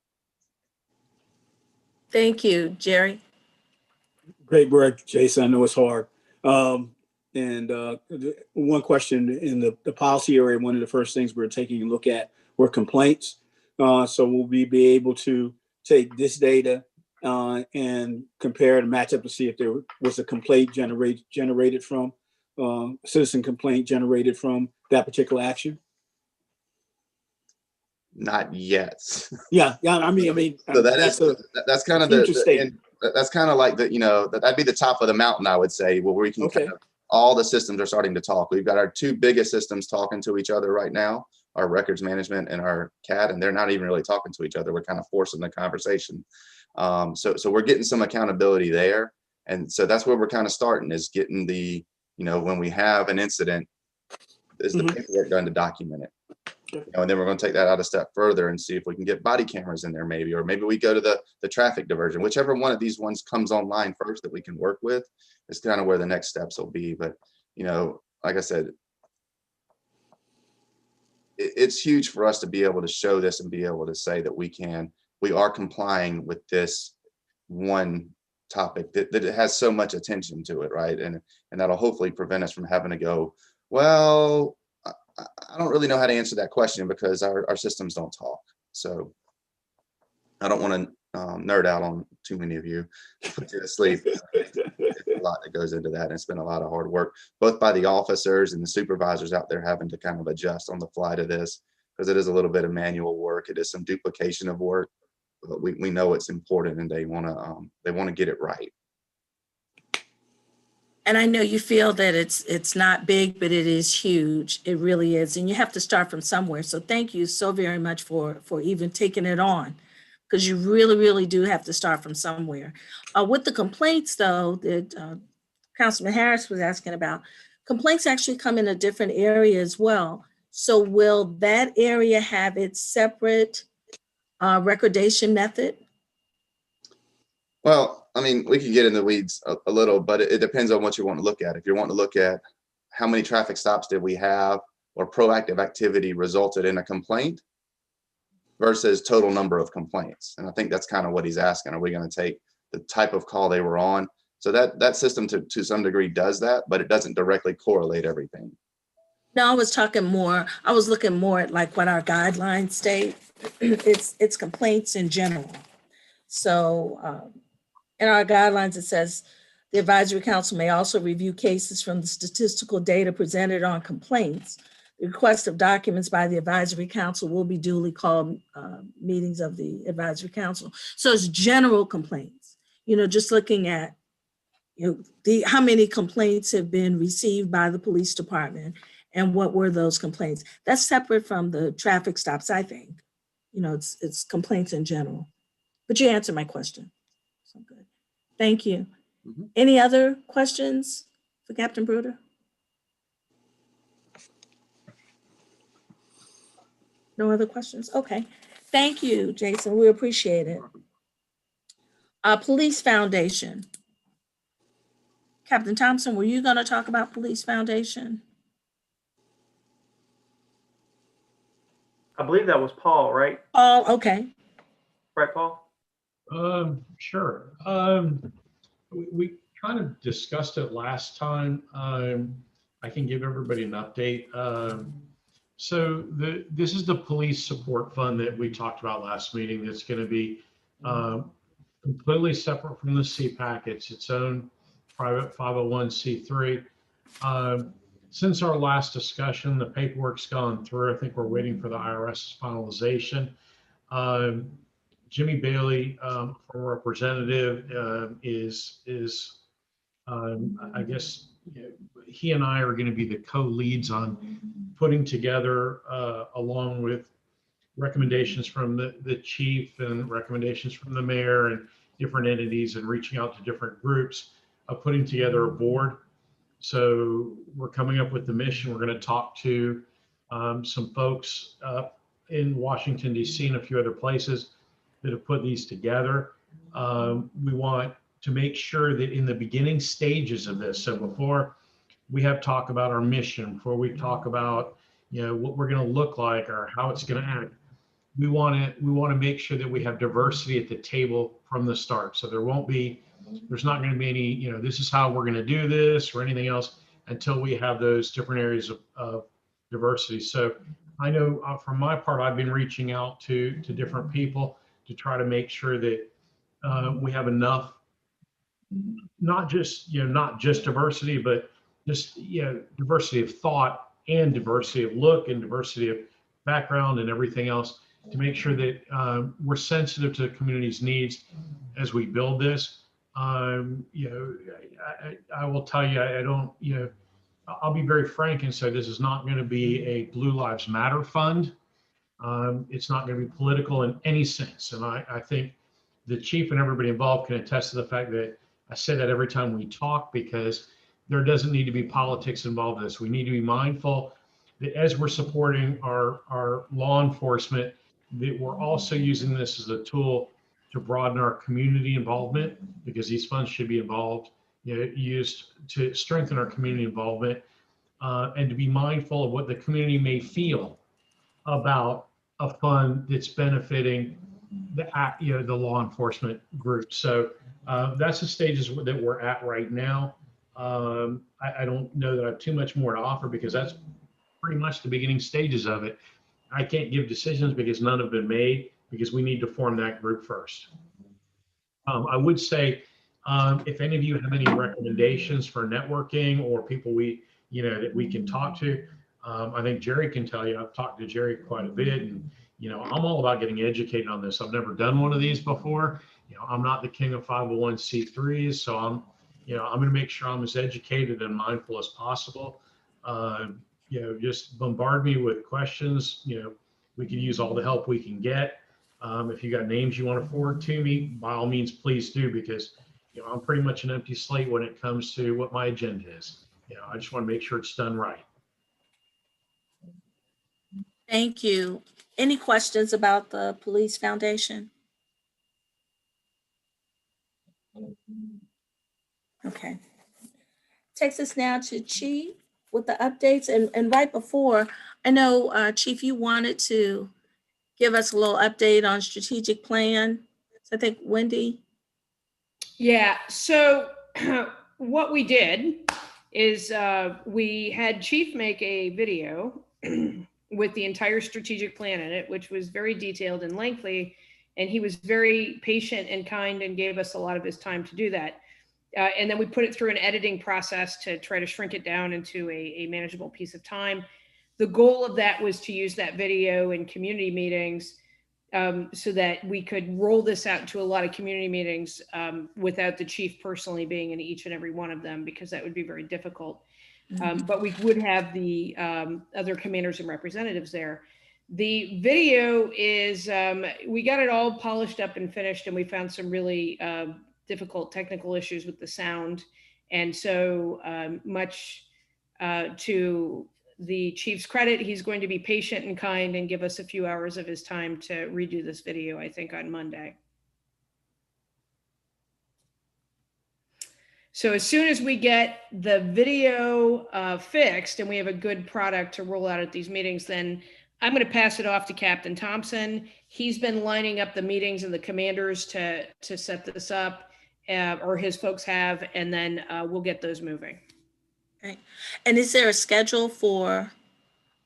Thank you, Jerry. Great work, Jason. I know it's hard. And one question in the policy area, one of the first things we're taking a look at were complaints. So we'll be able to take this data and compare and match up to see if there was a complaint generated from citizen complaint generated from that particular action. Not yet. Yeah. I mean, so that's kind of that's kind of like that'd be the top of the mountain, I would say, where we can kind of, all the systems are starting to talk. We've got our two biggest systems talking to each other right now, our records management and our CAD, and they're not even really talking to each other. We're kind of forcing the conversation. So we're getting some accountability there. And so that's where we're kind of starting, is getting the, when we have an incident, is the paperwork done to document it. And then we're going to take that out a step further and see if we can get body cameras in there, maybe, or maybe we go to the traffic diversion. Whichever one of these ones comes online first that we can work with is kind of where the next steps will be. But like I said, it's huge for us to be able to show this and be able to say that we are complying with this one topic that it has so much attention to it, right? And that'll hopefully prevent us from having to go, well, I don't really know how to answer that question because our systems don't talk. So I don't want to nerd out on too many of you, put you to sleep. There's a lot that goes into that, and it's been a lot of hard work, both by the officers and the supervisors out there having to kind of adjust on the fly to this, because it is a little bit of manual work. It is some duplication of work, but we know it's important, and they want to get it right. And I know you feel that it's not big, but it is huge. It really is. And you have to start from somewhere. So thank you so very much for even taking it on, because you really, really do have to start from somewhere. With the complaints, though, that Councilman Harris was asking about, complaints actually come in a different area as well. So will that area have its separate recordation method? Well, I mean, we can get in the weeds a little, but it depends on what you want to look at. If you want to look at how many traffic stops did we have, or proactive activity resulted in a complaint versus total number of complaints. And I think that's kind of what he's asking. Are we going to take the type of call they were on? So that system to some degree does that, but it doesn't directly correlate everything. No, I was looking more at like what our guidelines state. It's complaints in general. So in our guidelines, it says the advisory council may also review cases from the statistical data presented on complaints. The request of documents by the advisory council will be duly called meetings of the advisory council. So it's general complaints, just looking at how many complaints have been received by the police department and what were those complaints. That's separate from the traffic stops, I think. It's complaints in general. But you answered my question. So good. Thank you. Mm-hmm. Any other questions for Captain Bruder? No other questions? Okay. Thank you, Jason. We appreciate it. Police Foundation. Captain Thompson, were you going to talk about Police Foundation? I believe that was Paul, right? Oh, okay. Right, Paul? Sure. We kind of discussed it last time. I can give everybody an update. So this is the police support fund that we talked about last meeting. That's going to be completely separate from the CPAC. It's its own private 501c3. Since our last discussion, the paperwork's gone through. I think we're waiting for the IRS finalization. Jimmy Bailey, former representative, I guess, he and I are going to be the co-leads on putting together, along with recommendations from the chief and recommendations from the mayor and different entities, and reaching out to different groups, of putting together a board. So we're coming up with the mission. We're going to talk to some folks in Washington, D.C. and a few other places that have put these together. We want to make sure that in the beginning stages of this, so before we have talk about our mission, before we talk about, what we're going to look like or how it's going to act, we want to make sure that we have diversity at the table from the start. So there's not going to be any, this is how we're going to do this or anything else until we have those different areas of diversity. So I know from my part, I've been reaching out to different people to try to make sure that we have enough, not just diversity, but just, diversity of thought and diversity of look and diversity of background and everything else, to make sure that we're sensitive to the community's needs as we build this. I will tell you, I don't, I'll be very frank and say this is not going to be a Blue Lives Matter fund. It's not going to be political in any sense. And I think the chief and everybody involved can attest to the fact that I say that every time we talk, because there doesn't need to be politics involved in this. We need to be mindful that as we're supporting our law enforcement, that we're also using this as a tool to broaden our community involvement, because these funds should be used to strengthen our community involvement, and to be mindful of what the community may feel about a fund that's benefiting the law enforcement group. So that's the stages that we're at right now. I don't know that I have too much more to offer, because that's pretty much the beginning stages of it. I can't give decisions because none have been made, because we need to form that group first. I would say, if any of you have any recommendations for networking or people that we can talk to, I think Jerry can tell you. I've talked to Jerry quite a bit, and I'm all about getting educated on this. I've never done one of these before. I'm not the king of 501c3s, so I'm going to make sure I'm as educated and mindful as possible. Just bombard me with questions. We can use all the help we can get. If you got names you want to forward to me, by all means, please do, because I'm pretty much an empty slate when it comes to what my agenda is. I just want to make sure it's done right. Thank you. Any questions about the Police Foundation? Okay. Takes us now to Chief with the updates. And right before, I know, Chief, you wanted to give us a little update on strategic plan. So I think Wendy. Yeah, so what we did is we had Chief make a video with the entire strategic plan in it, which was very detailed and lengthy. And he was very patient and kind and gave us a lot of his time to do that. And then we put it through an editing process to try to shrink it down into a manageable piece of time. The goal of that was to use that video in community meetings so that we could roll this out to a lot of community meetings without the chief personally being in each and every one of them, because that would be very difficult. But we would have the other commanders and representatives there. The video is, we got it all polished up and finished, and we found some really difficult technical issues with the sound. And so much to the chief's credit, he's going to be patient and kind and give us a few hours of his time to redo this video, I think on Monday. So as soon as we get the video fixed and we have a good product to roll out at these meetings, then I'm going to pass it off to Captain Thompson. He's been lining up the meetings and the commanders to set this up, or his folks have, and then we'll get those moving. Okay. And is there a schedule for,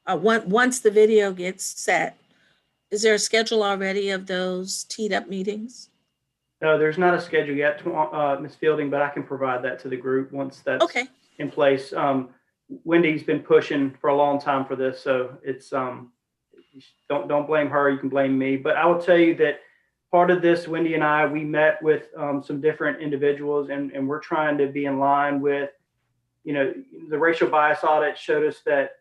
once the video gets set, is there a schedule already of those teed up meetings? No, there's not a schedule yet, Ms. Fielding, but I can provide that to the group once that's Okay. in place. Wendy's been pushing for a long time for this, so it's don't blame her. You can blame me. But I will tell you that part of this, Wendy and I, we met with some different individuals, and we're trying to be in line with, the racial bias audit showed us that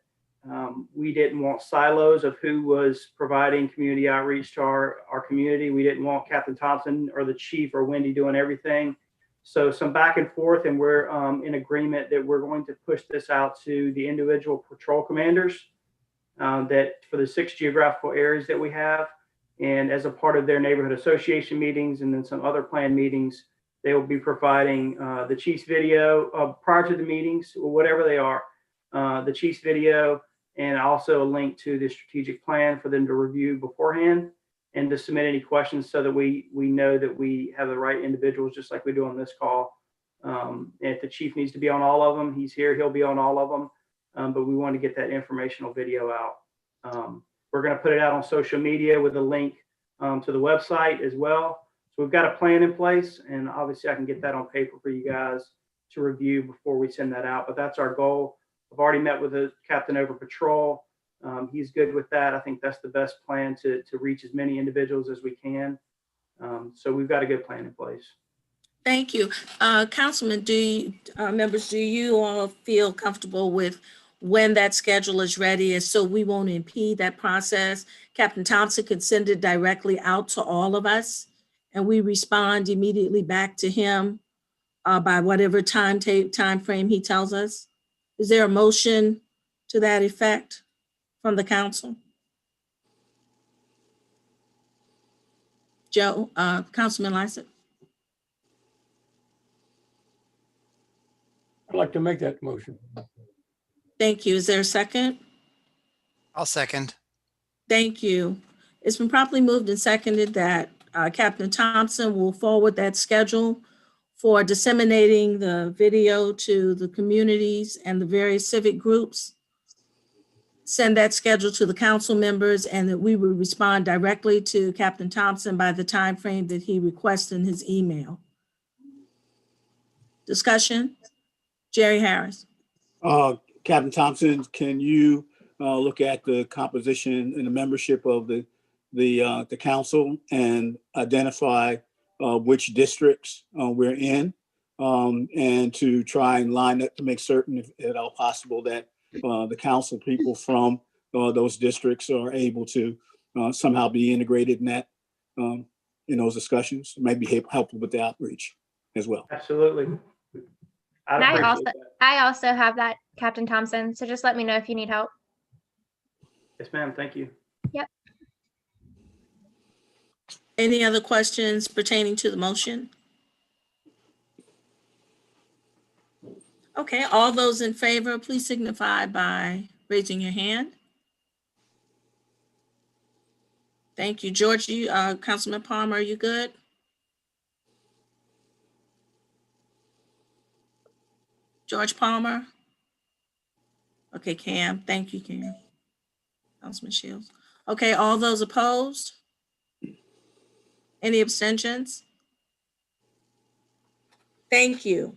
we didn't want silos of who was providing community outreach to our community. We didn't want Captain Thompson or the chief or Wendy doing everything. So some back and forth, and we're in agreement that we're going to push this out to the individual patrol commanders that for the 6 geographical areas that we have. And as a part of their neighborhood association meetings and then some other planned meetings, they will be providing the chief's video prior to the meetings, or whatever they are, the chief's video, and also a link to the strategic plan for them to review beforehand and to submit any questions so that we know that we have the right individuals, just like we do on this call. If the chief needs to be on all of them, he's here, he'll be on all of them. But we want to get that informational video out. We're going to put it out on social media with a link to the website as well. So we've got a plan in place, and obviously I can get that on paper for you guys to review before we send that out. But that's our goal. I've already met with the captain over patrol. He's good with that. I think that's the best plan to reach as many individuals as we can. So we've got a good plan in place. Thank you. Councilman, members, do you all feel comfortable with when that schedule is ready, and so we won't impede that process? Captain Thompson could send it directly out to all of us, and we respond immediately back to him by whatever time frame he tells us. Is there a motion to that effect from the council? Joe, Councilman Lysak. I'd like to make that motion. Thank you. Is there a second? I'll second. Thank you. It's been properly moved and seconded that Captain Thompson will forward that schedule for disseminating the video to the communities and the various civic groups. Send that schedule to the council members, and that we will respond directly to Captain Thompson by the time frame that he requests in his email. Discussion? Jerry Harris. Captain Thompson, can you look at the composition and the membership of the council and identify which districts we're in, and to try and line up to make certain, if at all possible, that the council people from those districts are able to somehow be integrated in that, in those discussions. It might be helpful with the outreach as well. Absolutely. And I also have that, Captain Thompson. So just let me know if you need help. Yes, ma'am. Thank you. Yep. Any other questions pertaining to the motion? Okay, all those in favor, please signify by raising your hand. Thank you. George, Councilman Palmer, are you good? George Palmer? Okay, Cam. Thank you, Cam. Councilman Shields. Okay, all those opposed? Any abstentions? Thank you.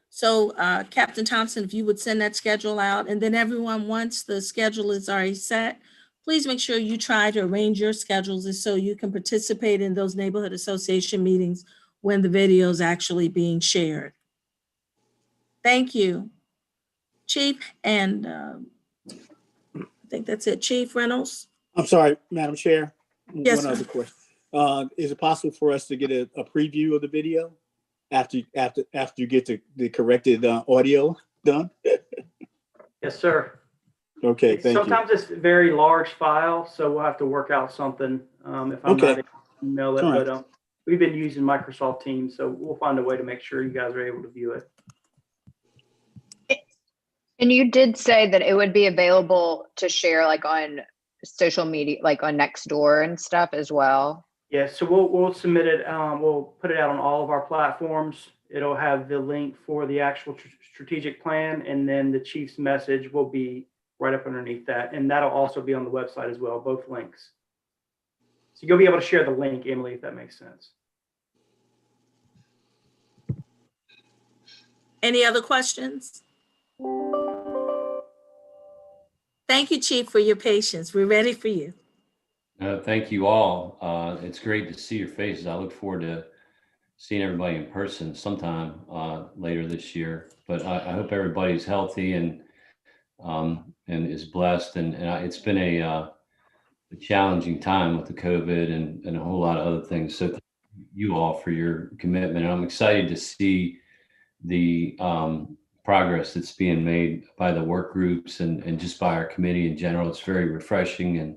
So Captain Thompson, if you would send that schedule out, and then everyone, once the schedule is already set, please make sure you try to arrange your schedules so you can participate in those neighborhood association meetings when the video is actually being shared. Thank you, Chief. And I think that's it. Chief Reynolds. I'm sorry, Madam Chair. Yes, One sir. other question. Is it possible for us to get a preview of the video after you get the corrected audio done? Yes, sir. Okay, thank you. Sometimes it's a very large file, so we'll have to work out something if I'm not able to email it. All right. But we've been using Microsoft Teams, so we'll find a way to make sure you guys are able to view it. And you did say that it would be available to share like on social media, like on Nextdoor and stuff as well. Yeah, so we'll submit it. We'll put it out on all of our platforms. It'll have the link for the actual strategic plan, and then the chief's message will be right up underneath that, and that'll also be on the website as well, both links. So you'll be able to share the link, Emily, if that makes sense. Any other questions? Thank you, Chief, for your patience. We're ready for you. Thank you all. It's great to see your faces. I look forward to seeing everybody in person sometime later this year. But I hope everybody's healthy and is blessed. And it's been a challenging time with the COVID and a whole lot of other things. So thank you all for your commitment. And I'm excited to see the progress that's being made by the work groups and just by our committee in general. It's very refreshing and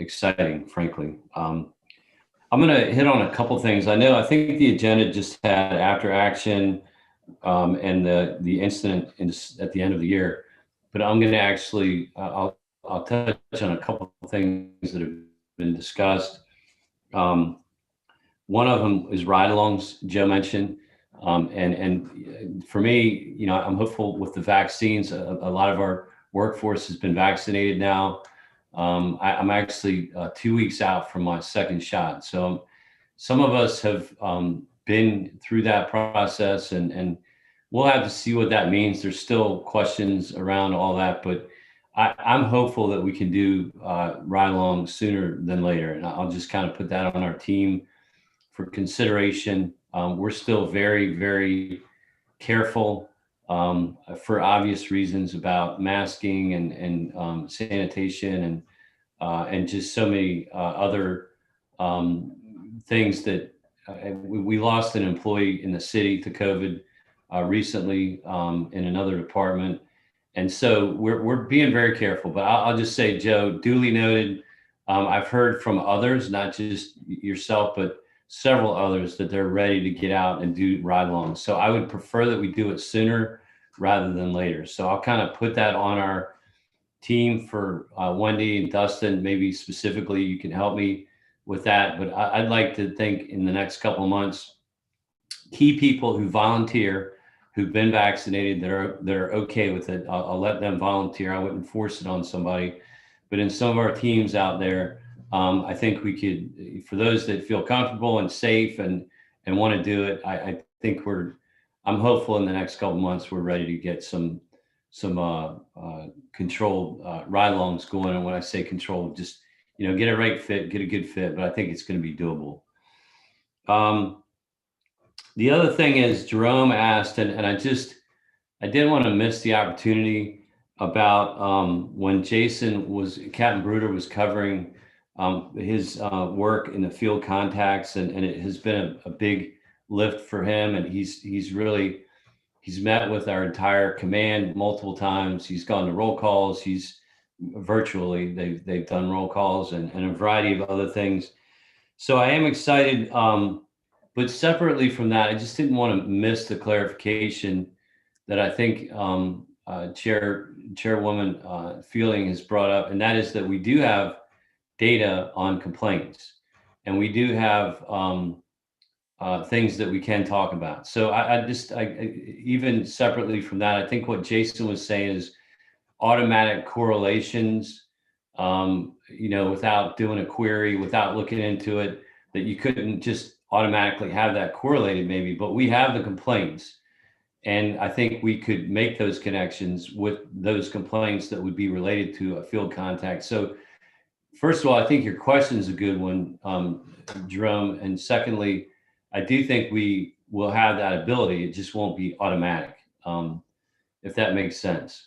exciting, frankly. I'm going to hit on a couple things. I think the agenda just had after action and the incident at the end of the year, but I'm going to actually, I'll touch on a couple of things that have been discussed. One of them is ride-alongs, Joe mentioned. And for me, I'm hopeful with the vaccines. A lot of our workforce has been vaccinated now. I'm actually 2 weeks out from my second shot. So some of us have been through that process, and we'll have to see what that means. There's still questions around all that, but I'm hopeful that we can do ride-along sooner than later. And I'll just kind of put that on our team for consideration. We're still very, very careful for obvious reasons about masking and sanitation and just so many other things that we lost an employee in the city to COVID recently in another department. And so we're being very careful, but I'll just say, Joe, duly noted. I've heard from others, not just yourself, but several others, that they're ready to get out and do ride-alongs. So I would prefer that we do it sooner rather than later. So I'll kind of put that on our team for Wendy and Dustin. Maybe specifically you can help me with that. But I'd like to think in the next couple of months, key people who volunteer, who've been vaccinated, that are okay with it, I'll let them volunteer. I wouldn't force it on somebody. But in some of our teams out there, I think we could, for those that feel comfortable and safe and want to do it, I think I'm hopeful in the next couple of months we're ready to get some controlled ride-alongs going. And when I say controlled, just get a right fit, get a good fit. But I think it's going to be doable. The other thing is Jerome asked, and I didn't want to miss the opportunity about when Captain Bruder was covering his work in the field contacts, and it has been a big lift for him. And he's met with our entire command multiple times. He's gone to roll calls. He's virtually, they've done roll calls and a variety of other things. So I am excited. But separately from that, I just didn't want to miss the clarification that I think Chairwoman Fielding has brought up, and that is that we do have data on complaints, and we do have things that we can talk about. So I even separately from that, I think what Jason was saying is automatic correlations, without doing a query, without looking into it, that you couldn't just automatically have that correlated maybe, but we have the complaints. And I think we could make those connections with those complaints that would be related to a field contact. So first of all, I think your question is a good one, Jerome. And secondly, I do think we will have that ability. It just won't be automatic, if that makes sense.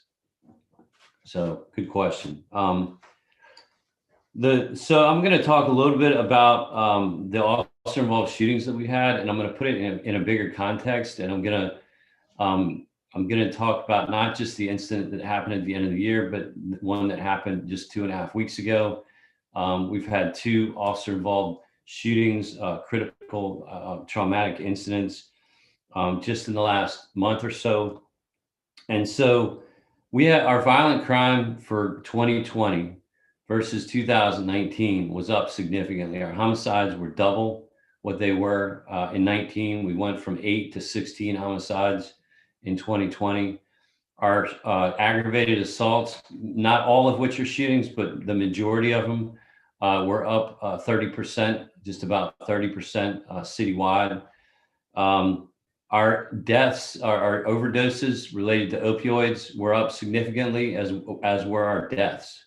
So good question. So I'm going to talk a little bit about the officer involved shootings that we had, and I'm going to put it in a bigger context. And I'm going to talk about not just the incident that happened at the end of the year, but one that happened just 2.5 weeks ago. We've had 2 officer involved shootings, critical traumatic incidents just in the last month or so. And so we had our violent crime for 2020 versus 2019 was up significantly. Our homicides were double what they were in 19. We went from 8 to 16 homicides in 2020. Our aggravated assaults, not all of which are shootings, but the majority of them were up 30%, just about 30% citywide. Our deaths, our overdoses related to opioids were up significantly, as were our deaths.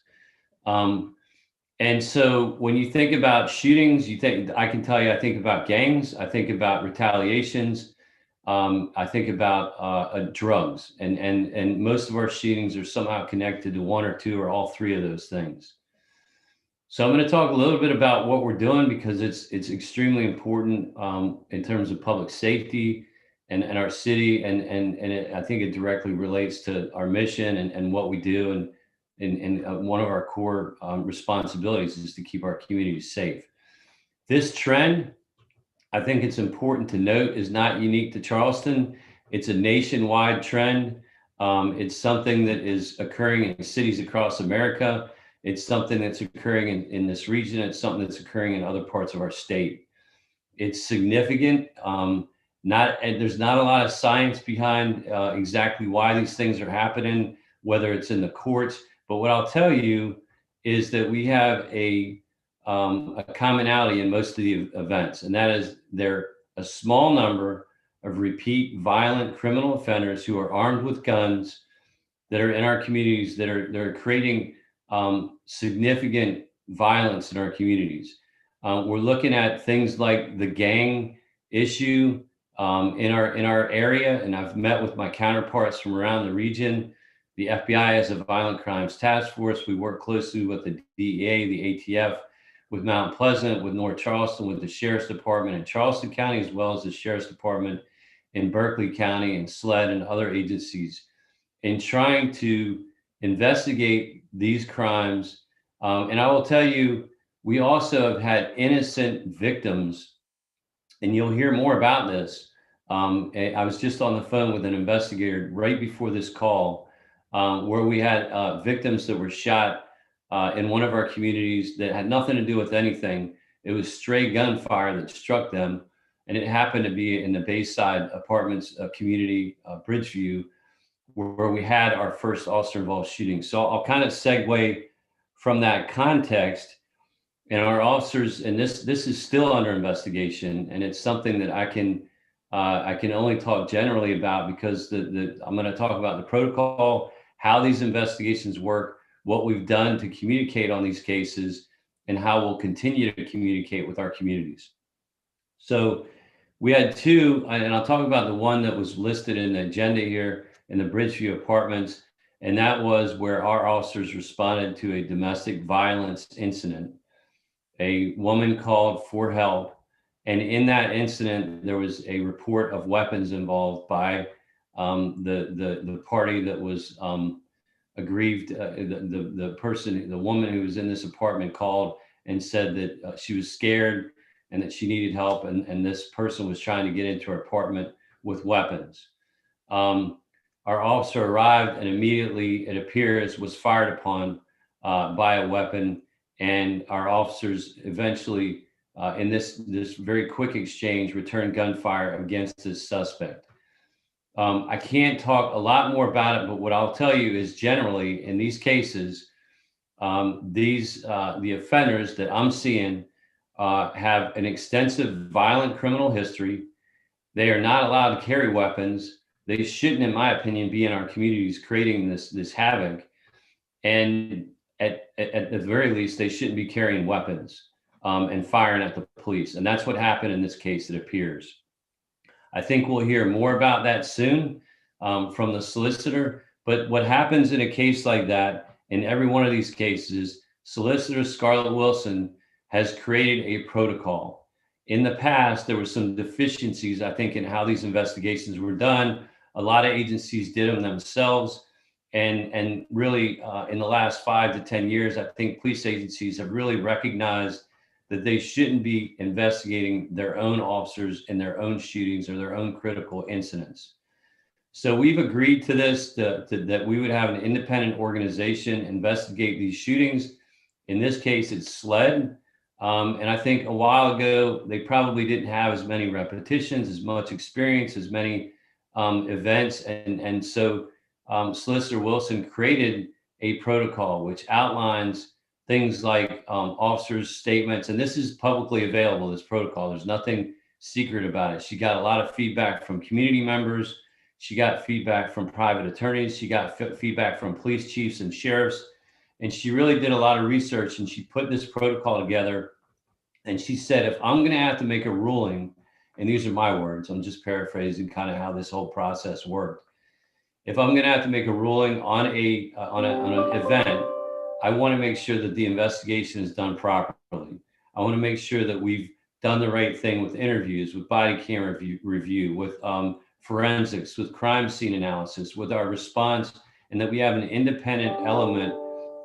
And so when you think about shootings, I can tell you, I think about gangs, I think about retaliations, I think about drugs, and most of our shootings are somehow connected to one or two or all three of those things. So I'm going to talk a little bit about what we're doing, because it's extremely important in terms of public safety and our city, and I think it directly relates to our mission and what we do, and one of our core responsibilities is to keep our communities safe. This trend, I think it's important to note, is not unique to Charleston. It's a nationwide trend. It's something that is occurring in cities across America. It's something that's occurring in this region. It's something that's occurring in other parts of our state. It's significant. There's not a lot of science behind exactly why these things are happening, whether it's in the courts. But what I'll tell you is that we have a commonality in most of the events, and that is they're a small number of repeat violent criminal offenders who are armed with guns that are in our communities that are creating significant violence in our communities. We're looking at things like the gang issue in our area, and I've met with my counterparts from around the region. The FBI has a violent crimes task force. We work closely with the DEA, the ATF, with Mount Pleasant, with North Charleston, with the Sheriff's Department in Charleston County, as well as the Sheriff's Department in Berkeley County and SLED and other agencies, in trying to investigate these crimes. And I will tell you, we also have had innocent victims, and you'll hear more about this. I was just on the phone with an investigator right before this call, where we had victims that were shot in one of our communities that had nothing to do with anything. It was stray gunfire that struck them, and it happened to be in the Bayside Apartments community, Bridgeview, where we had our first officer-involved shooting. So I'll kind of segue from that context. And our officers, and this is still under investigation, and it's something that I can only talk generally about, because I'm going to talk about the protocol, how these investigations work, what we've done to communicate on these cases, and how we'll continue to communicate with our communities. So we had two, and I'll talk about the one that was listed in the agenda here in the Bridgeview Apartments, and that was where our officers responded to a domestic violence incident. A woman called for help, and in that incident, there was a report of weapons involved by the party that was aggrieved. The woman who was in this apartment called and said that she was scared and that she needed help, and this person was trying to get into her apartment with weapons. Our officer arrived, and immediately, it appears, was fired upon by a weapon, and our officers eventually, in this very quick exchange, returned gunfire against this suspect. I can't talk a lot more about it, but what I'll tell you is, generally in these cases, the offenders that I'm seeing have an extensive violent criminal history. They are not allowed to carry weapons. They shouldn't, in my opinion, be in our communities creating this havoc. And at the very least, they shouldn't be carrying weapons and firing at the police. And that's what happened in this case, it appears. I think we'll hear more about that soon from the solicitor. But what happens in a case like that, in every one of these cases, Solicitor Scarlett Wilson has created a protocol. In the past, there were some deficiencies, I think, in how these investigations were done. A lot of agencies did them themselves. And really, in the last 5 to 10 years, I think police agencies have really recognized that they shouldn't be investigating their own officers in their own shootings or their own critical incidents. So we've agreed to this, that we would have an independent organization investigate these shootings. In this case, it's SLED. And I think a while ago, they probably didn't have as many repetitions, as much experience, as many events. And so Solicitor Wilson created a protocol which outlines things like officers' statements. And this is publicly available, this protocol. There's nothing secret about it. She got a lot of feedback from community members. She got feedback from private attorneys. She got feedback from police chiefs and sheriffs. And she really did a lot of research, and she put this protocol together. And she said, if I'm going to have to make a ruling, and these are my words, I'm just paraphrasing kind of how this whole process worked. If I'm going to have to make a ruling on an event, I want to make sure that the investigation is done properly. I want to make sure that we've done the right thing with interviews, with body camera review, with forensics, with crime scene analysis, with our response, and that we have an independent element.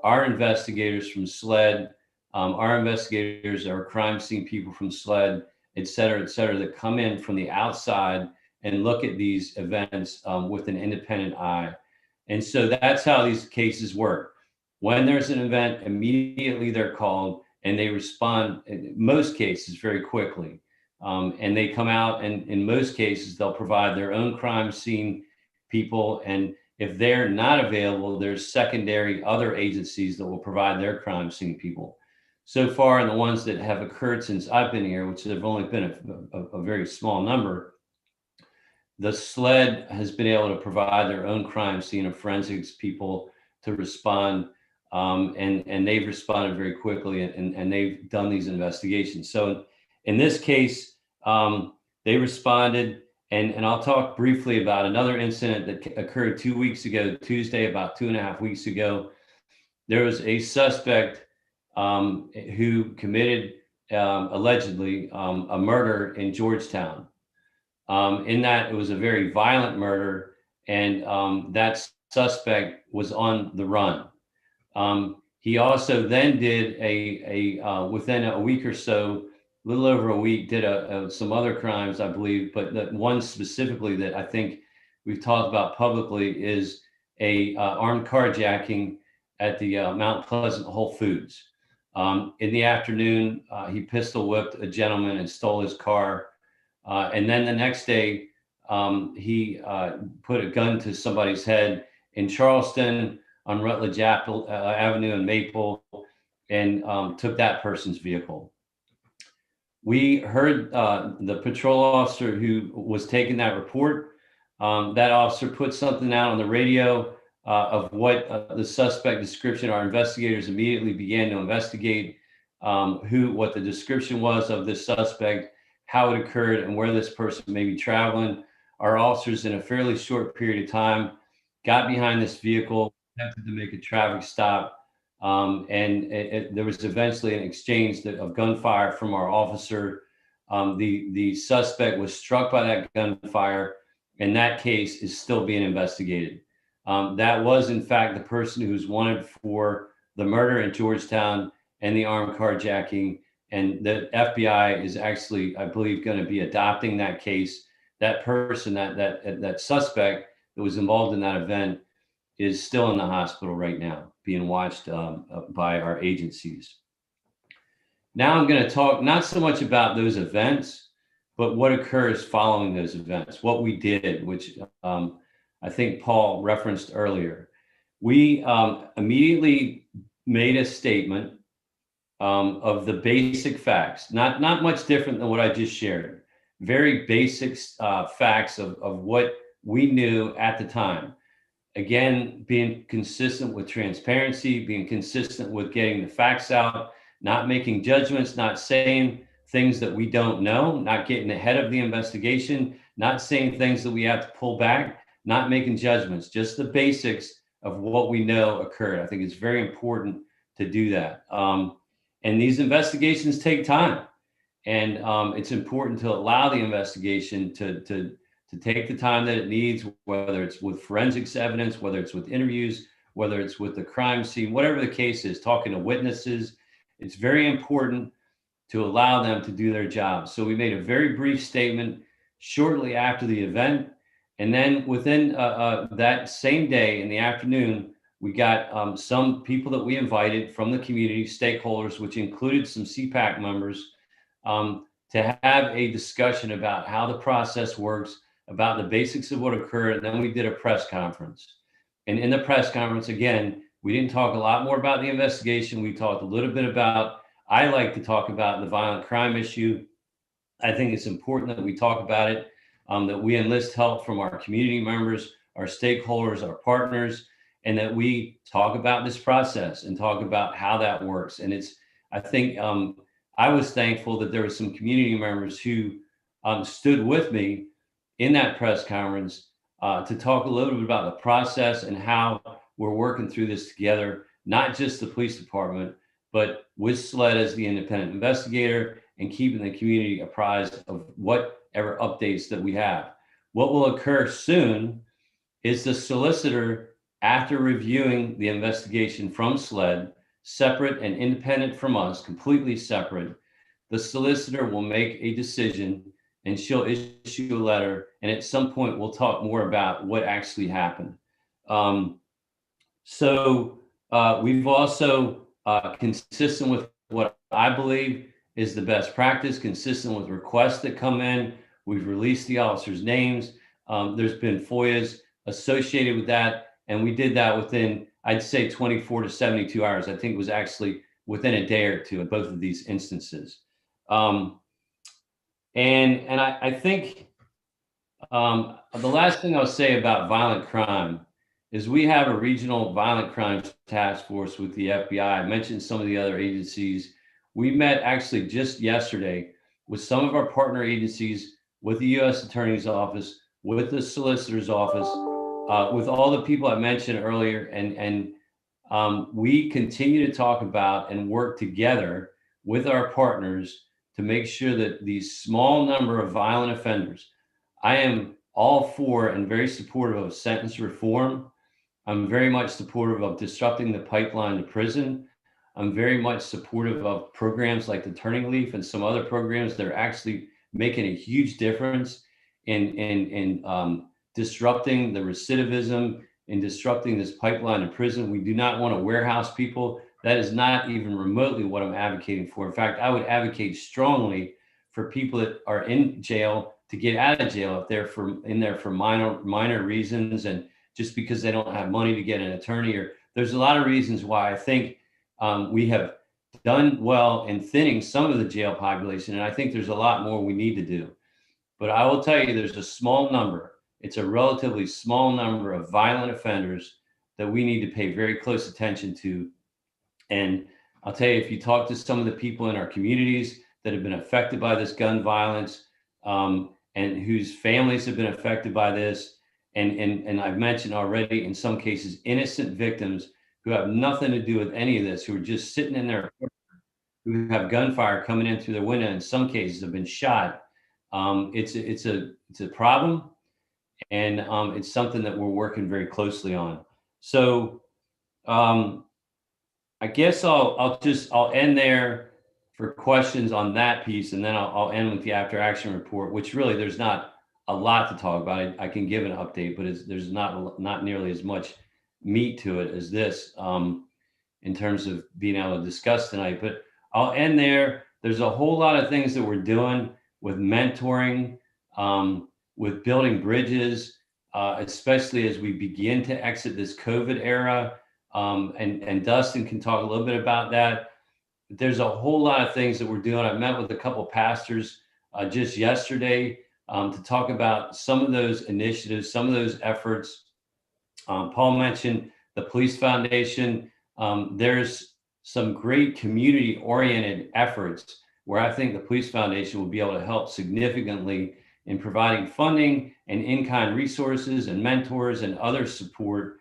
Our investigators from SLED, our investigators, our crime scene people from SLED, et cetera, that come in from the outside and look at these events with an independent eye. And so that's how these cases work. When there's an event, immediately they're called and they respond, in most cases, very quickly. And they come out, and in most cases, they'll provide their own crime scene people. And if they're not available, there's secondary other agencies that will provide their crime scene people. So far, in the ones that have occurred since I've been here, which have only been a very small number, the SLED has been able to provide their own crime scene of forensics people to respond. And they've responded very quickly, and they've done these investigations. So in this case, they responded, and I'll talk briefly about another incident that occurred 2 weeks ago, Tuesday, about 2.5 weeks ago. There was a suspect who committed, allegedly, a murder in Georgetown. In that, it was a very violent murder, and that suspect was on the run. He also then did within a week or so, a little over a week, did some other crimes, I believe, but the one specifically that I think we've talked about publicly is a armed carjacking at the Mount Pleasant Whole Foods. In the afternoon, he pistol whipped a gentleman and stole his car. And then the next day, he put a gun to somebody's head in Charleston on Rutledge Avenue and Maple, and took that person's vehicle. We heard the patrol officer who was taking that report. That officer put something out on the radio of what the suspect description. Our investigators immediately began to investigate what the description was of this suspect, how it occurred, and where this person may be traveling. Our officers, in a fairly short period of time, got behind this vehicle, attempted to make a traffic stop, and there was eventually an exchange of gunfire from our officer. The suspect was struck by that gunfire, and that case is still being investigated. That was, in fact, the person who's wanted for the murder in Georgetown and the armed carjacking. And the FBI is actually, I believe, going to be adopting that case. That person, that suspect that was involved in that event, is still in the hospital right now, being watched by our agencies. Now I'm going to talk not so much about those events, but what occurs following those events, what we did, which I think Paul referenced earlier. We immediately made a statement of the basic facts, not much different than what I just shared. Very basic facts of what we knew at the time. Again, being consistent with transparency, being consistent with getting the facts out, not making judgments, not saying things that we don't know, not getting ahead of the investigation, not saying things that we have to pull back, not making judgments, just the basics of what we know occurred. I think it's very important to do that. And these investigations take time. And it's important to allow the investigation to take the time that it needs, whether it's with forensics evidence, whether it's with interviews, whether it's with the crime scene, whatever the case is, talking to witnesses. It's very important to allow them to do their job. So we made a very brief statement shortly after the event. And then within that same day in the afternoon, we got some people that we invited from the community, stakeholders, which included some CPAC members, to have a discussion about how the process works, about the basics of what occurred. And then we did a press conference. And in the press conference, again, we didn't talk a lot more about the investigation. We talked a little bit about, I like to talk about the violent crime issue. I think it's important that we talk about it, that we enlist help from our community members, our stakeholders, our partners, and that we talk about this process and talk about how that works. And I think I was thankful that there were some community members who stood with me in that press conference to talk a little bit about the process and how we're working through this together, not just the police department, but with SLED as the independent investigator and keeping the community apprised of whatever updates that we have. What will occur soon is the solicitor, after reviewing the investigation from SLED, separate and independent from us, completely separate, the solicitor will make a decision and she'll issue a letter. And at some point, we'll talk more about what actually happened. So we've also, consistent with what I believe is the best practice, consistent with requests that come in, we've released the officers' names. There's been FOIAs associated with that. And we did that within, I'd say 24 to 72 hours. I think it was actually within a day or two in both of these instances. And I think the last thing I'll say about violent crime is we have a regional violent crimes task force with the FBI. I mentioned some of the other agencies. We met actually just yesterday with some of our partner agencies, with the U.S. Attorney's Office, with the Solicitor's Office, with all the people I mentioned earlier. And we continue to talk about and work together with our partners to make sure that these small number of violent offenders, I am all for and very supportive of sentence reform. I'm very much supportive of disrupting the pipeline to prison. I'm very much supportive of programs like the Turning Leaf and some other programs that are actually making a huge difference in disrupting the recidivism and disrupting this pipeline to prison. We do not want to warehouse people. That is not even remotely what I'm advocating for. In fact, I would advocate strongly for people that are in jail to get out of jail if they're in there for minor reasons, and just because they don't have money to get an attorney, or there's a lot of reasons why I think we have done well in thinning some of the jail population. And I think there's a lot more we need to do. But I will tell you, there's a small number. It's a relatively small number of violent offenders that we need to pay very close attention to. And I'll tell you, if you talk to some of the people in our communities that have been affected by this gun violence, and whose families have been affected by this, and I've mentioned already, in some cases, innocent victims who have nothing to do with any of this, who are just sitting in their, who have gunfire coming in through their window, in some cases have been shot. It's a problem, and it's something that we're working very closely on. So I guess I'll end there for questions on that piece, and then I'll end with the after action report, which really there's not a lot to talk about. I can give an update, but there's not nearly as much meat to it as this in terms of being able to discuss tonight. But I'll end there. There's a whole lot of things that we're doing with mentoring, with building bridges, especially as we begin to exit this COVID era. And Dustin can talk a little bit about that. There's a whole lot of things that we're doing. I met with a couple of pastors just yesterday to talk about some of those initiatives, some of those efforts. Paul mentioned the Police Foundation. There's some great community-oriented efforts where I think the Police Foundation will be able to help significantly in providing funding and in-kind resources and mentors and other support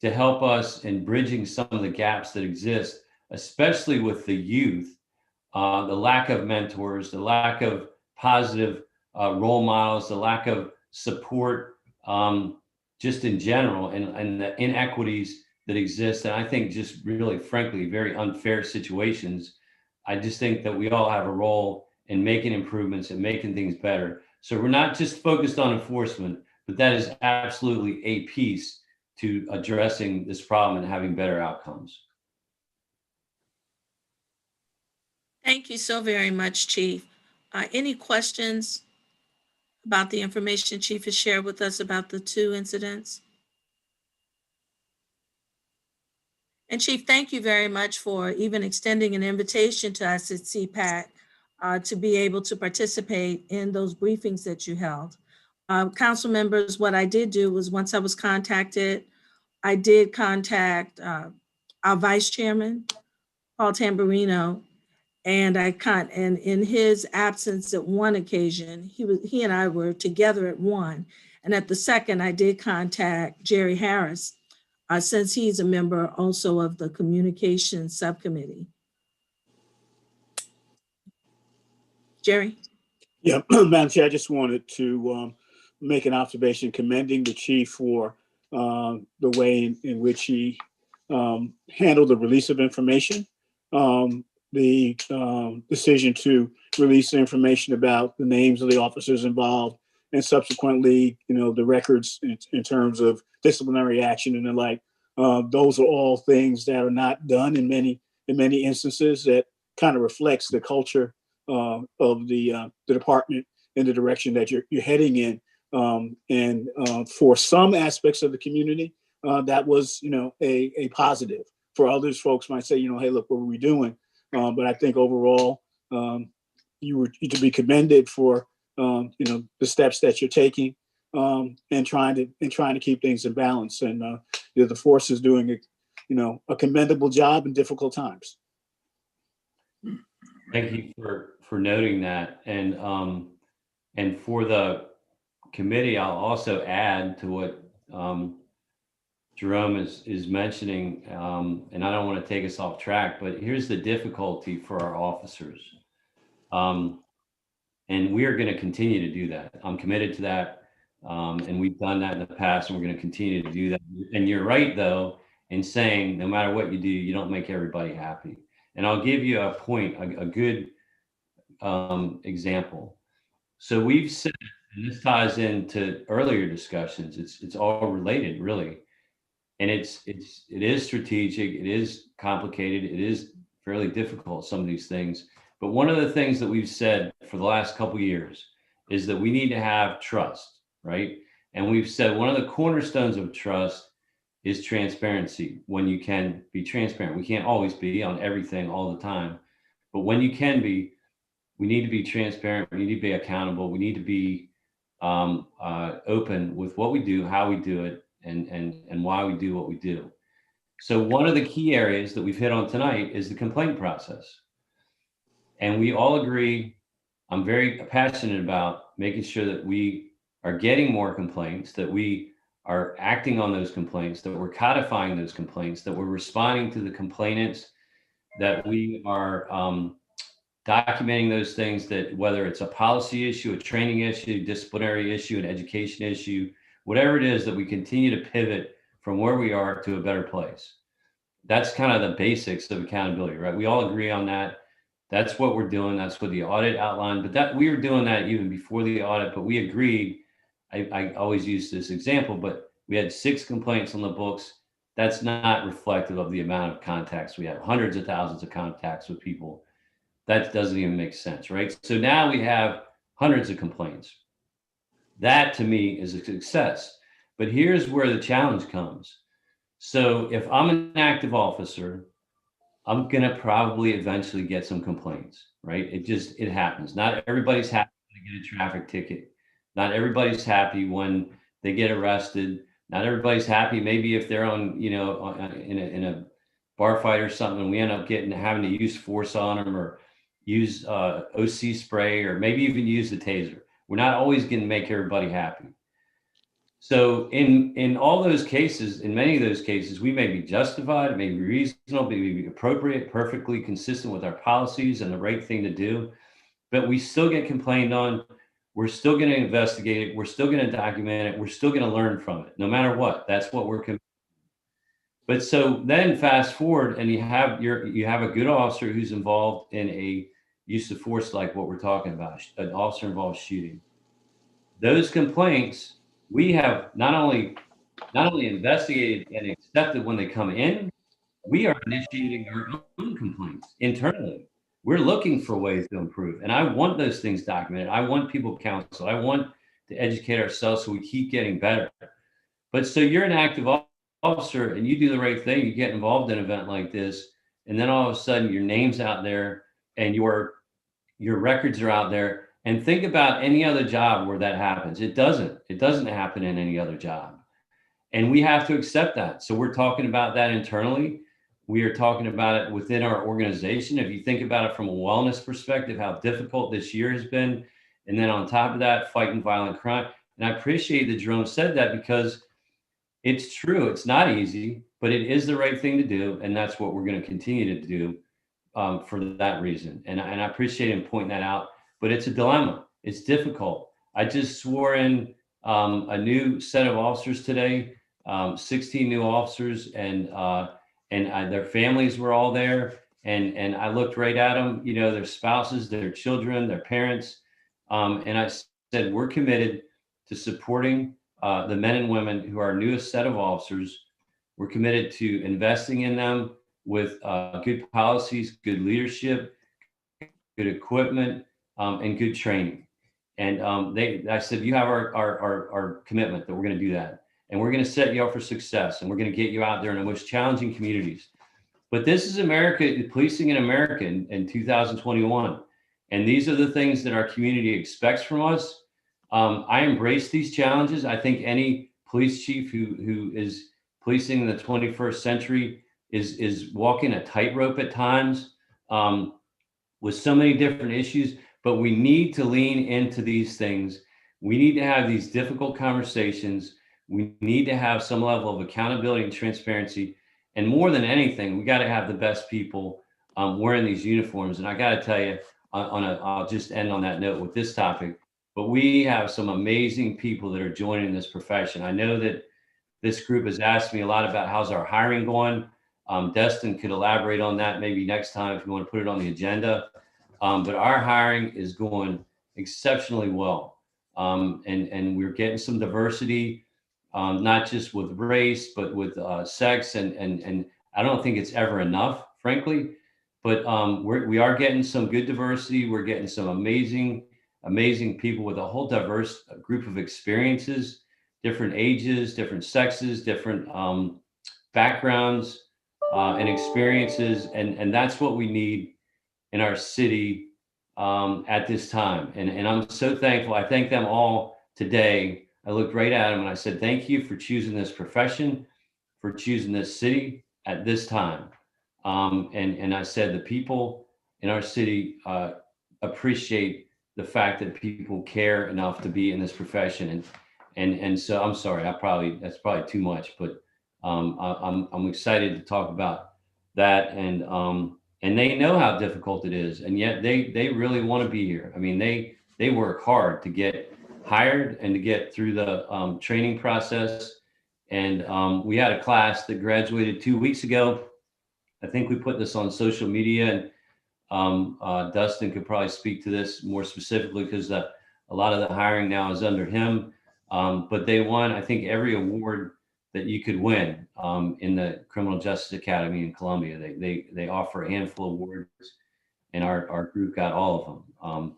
to help us in bridging some of the gaps that exist, especially with the youth, the lack of mentors, the lack of positive role models, the lack of support just in general, and the inequities that exist. And I think just really, frankly, very unfair situations. I just think that we all have a role in making improvements and making things better. So we're not just focused on enforcement, but that is absolutely a piece to addressing this problem and having better outcomes. Thank you so very much, Chief. Any questions about the information Chief has shared with us about the 2 incidents? And Chief, thank you very much for even extending an invitation to us at CPAC to be able to participate in those briefings that you held. Council members, what I did do was once I was contacted, I did contact our Vice Chairman, Paul Tamburino, and and in his absence at one occasion, he and I were together at one, and at the second, I did contact Jerry Harris, since he's a member also of the Communications Subcommittee. Jerry? Yeah, Madam Chair, I just wanted to make an observation commending the chief for the way in which he handled the release of information. The decision to release the information about the names of the officers involved, and subsequently, the records in terms of disciplinary action and the like. Those are all things that are not done in many instances. That kind of reflects the culture of the department and the direction that you're heading in. And for some aspects of the community, that was a positive. For others, folks might say, hey, look, what were we doing? But I think overall, you were to be commended for the steps that you're taking and trying to keep things in balance. And the force is doing a commendable job in difficult times. Thank you for noting that. And for the committee, I'll also add to what Jerome is mentioning, and I don't want to take us off track, but here's the difficulty for our officers. And we are going to continue to do that. I'm committed to that. And we've done that in the past, and we're going to continue to do that. And you're right, though, in saying no matter what you do, you don't make everybody happy. And I'll give you a point, a good example. So we've said, and this ties into earlier discussions, it's all related, really. And it is strategic, it is complicated, it is fairly difficult, some of these things. But one of the things that we've said for the last couple of years is that we need to have trust, right? And we've said one of the cornerstones of trust is transparency. When you can be transparent, we can't always be on everything all the time, but when you can be, we need to be transparent, we need to be accountable, we need to be open with what we do, how we do it, and why we do what we do. So one of the key areas that we've hit on tonight is the complaint process. And we all agree, I'm very passionate about making sure that we are getting more complaints, that we are acting on those complaints, that we're codifying those complaints, that we're responding to the complainants, that we are documenting those things, that whether it's a policy issue, a training issue, disciplinary issue, an education issue, whatever it is, that we continue to pivot from where we are to a better place. That's kind of the basics of accountability, right? We all agree on that. That's what we're doing. That's what the audit outlined, but that we were doing that even before the audit, but we agreed. I always use this example, but we had 6 complaints on the books. That's not reflective of the amount of contacts we have, hundreds of thousands of contacts with people. That doesn't even make sense, right? So now we have hundreds of complaints. That to me is a success. But here's where the challenge comes. So if I'm an active officer, I'm gonna probably eventually get some complaints, right? It happens. Not everybody's happy to get a traffic ticket. Not everybody's happy when they get arrested. Not everybody's happy maybe if they're on, in a bar fight or something, and we end up having to use force on them, or use OC spray, or maybe even use the taser. We're not always going to make everybody happy. So in all those cases, in many of those cases, we may be justified, it may be reasonable, it may be appropriate, perfectly consistent with our policies and the right thing to do, but we still get complained on. We're still going to investigate it. We're still going to document it. We're still going to learn from it, no matter what. That's what we're. But so then fast forward, and you have a good officer who's involved in a use of force like what we're talking about, an officer involved shooting. Those complaints we have not only investigated and accepted when they come in, we are initiating our own complaints internally. We're looking for ways to improve. And I want those things documented. I want people counseled. I want to educate ourselves so we keep getting better. But so you're an active officer and you do the right thing, you get involved in an event like this, and then all of a sudden your name's out there and your records are out there. And think about any other job where that happens. It doesn't happen in any other job. And we have to accept that. So we're talking about that internally. We are talking about it within our organization. If you think about it from a wellness perspective, how difficult this year has been. And then on top of that, fighting violent crime. And I appreciate that Jerome said that because it's true. It's not easy, but it is the right thing to do. And that's what we're going to continue to do for that reason. And I appreciate him pointing that out, but it's a dilemma. It's difficult. I just swore in a new set of officers today, 16 new officers, and their families were all there. And I looked right at them, you know, their spouses, their children, their parents. And I said, we're committed to supporting the men and women who are our newest set of officers. We're committed to investing in them with good policies, good leadership, good equipment, and good training. And I said, you have our commitment that we're going to do that. And we're going to set you up for success. And we're going to get you out there in the most challenging communities. But this is America, policing in America in 2021. And these are the things that our community expects from us. I embrace these challenges. I think any police chief who is policing in the 21st century is walking a tightrope at times with so many different issues, but we need to lean into these things. We need to have these difficult conversations. We need to have some level of accountability and transparency. And more than anything, we got to have the best people wearing these uniforms. And I got to tell you, I'll just end on that note with this topic, but we have some amazing people that are joining this profession. I know that this group has asked me a lot about how's our hiring going. Destin could elaborate on that maybe next time if you want to put it on the agenda. But our hiring is going exceptionally well. And we're getting some diversity, not just with race, but with sex. And I don't think it's ever enough, frankly. But we are getting some good diversity. We're getting some amazing people with a whole diverse group of experiences, different ages, different sexes, different backgrounds and experiences. And that's what we need in our city at this time. And I'm so thankful. I thank them all today. I looked right at them and I said, thank you for choosing this profession, for choosing this city at this time. And I said, the people in our city appreciate the fact that people care enough to be in this profession. And so I'm sorry, that's probably too much, but I'm excited to talk about that. And they know how difficult it is. And yet they really want to be here. I mean, they work hard to get hired and to get through the training process. And we had a class that graduated 2 weeks ago. I think we put this on social media, and Dustin could probably speak to this more specifically because a lot of the hiring now is under him. But they won, I think, every award that you could win in the Criminal Justice Academy in Columbia. They offer a handful of awards, and our group got all of them.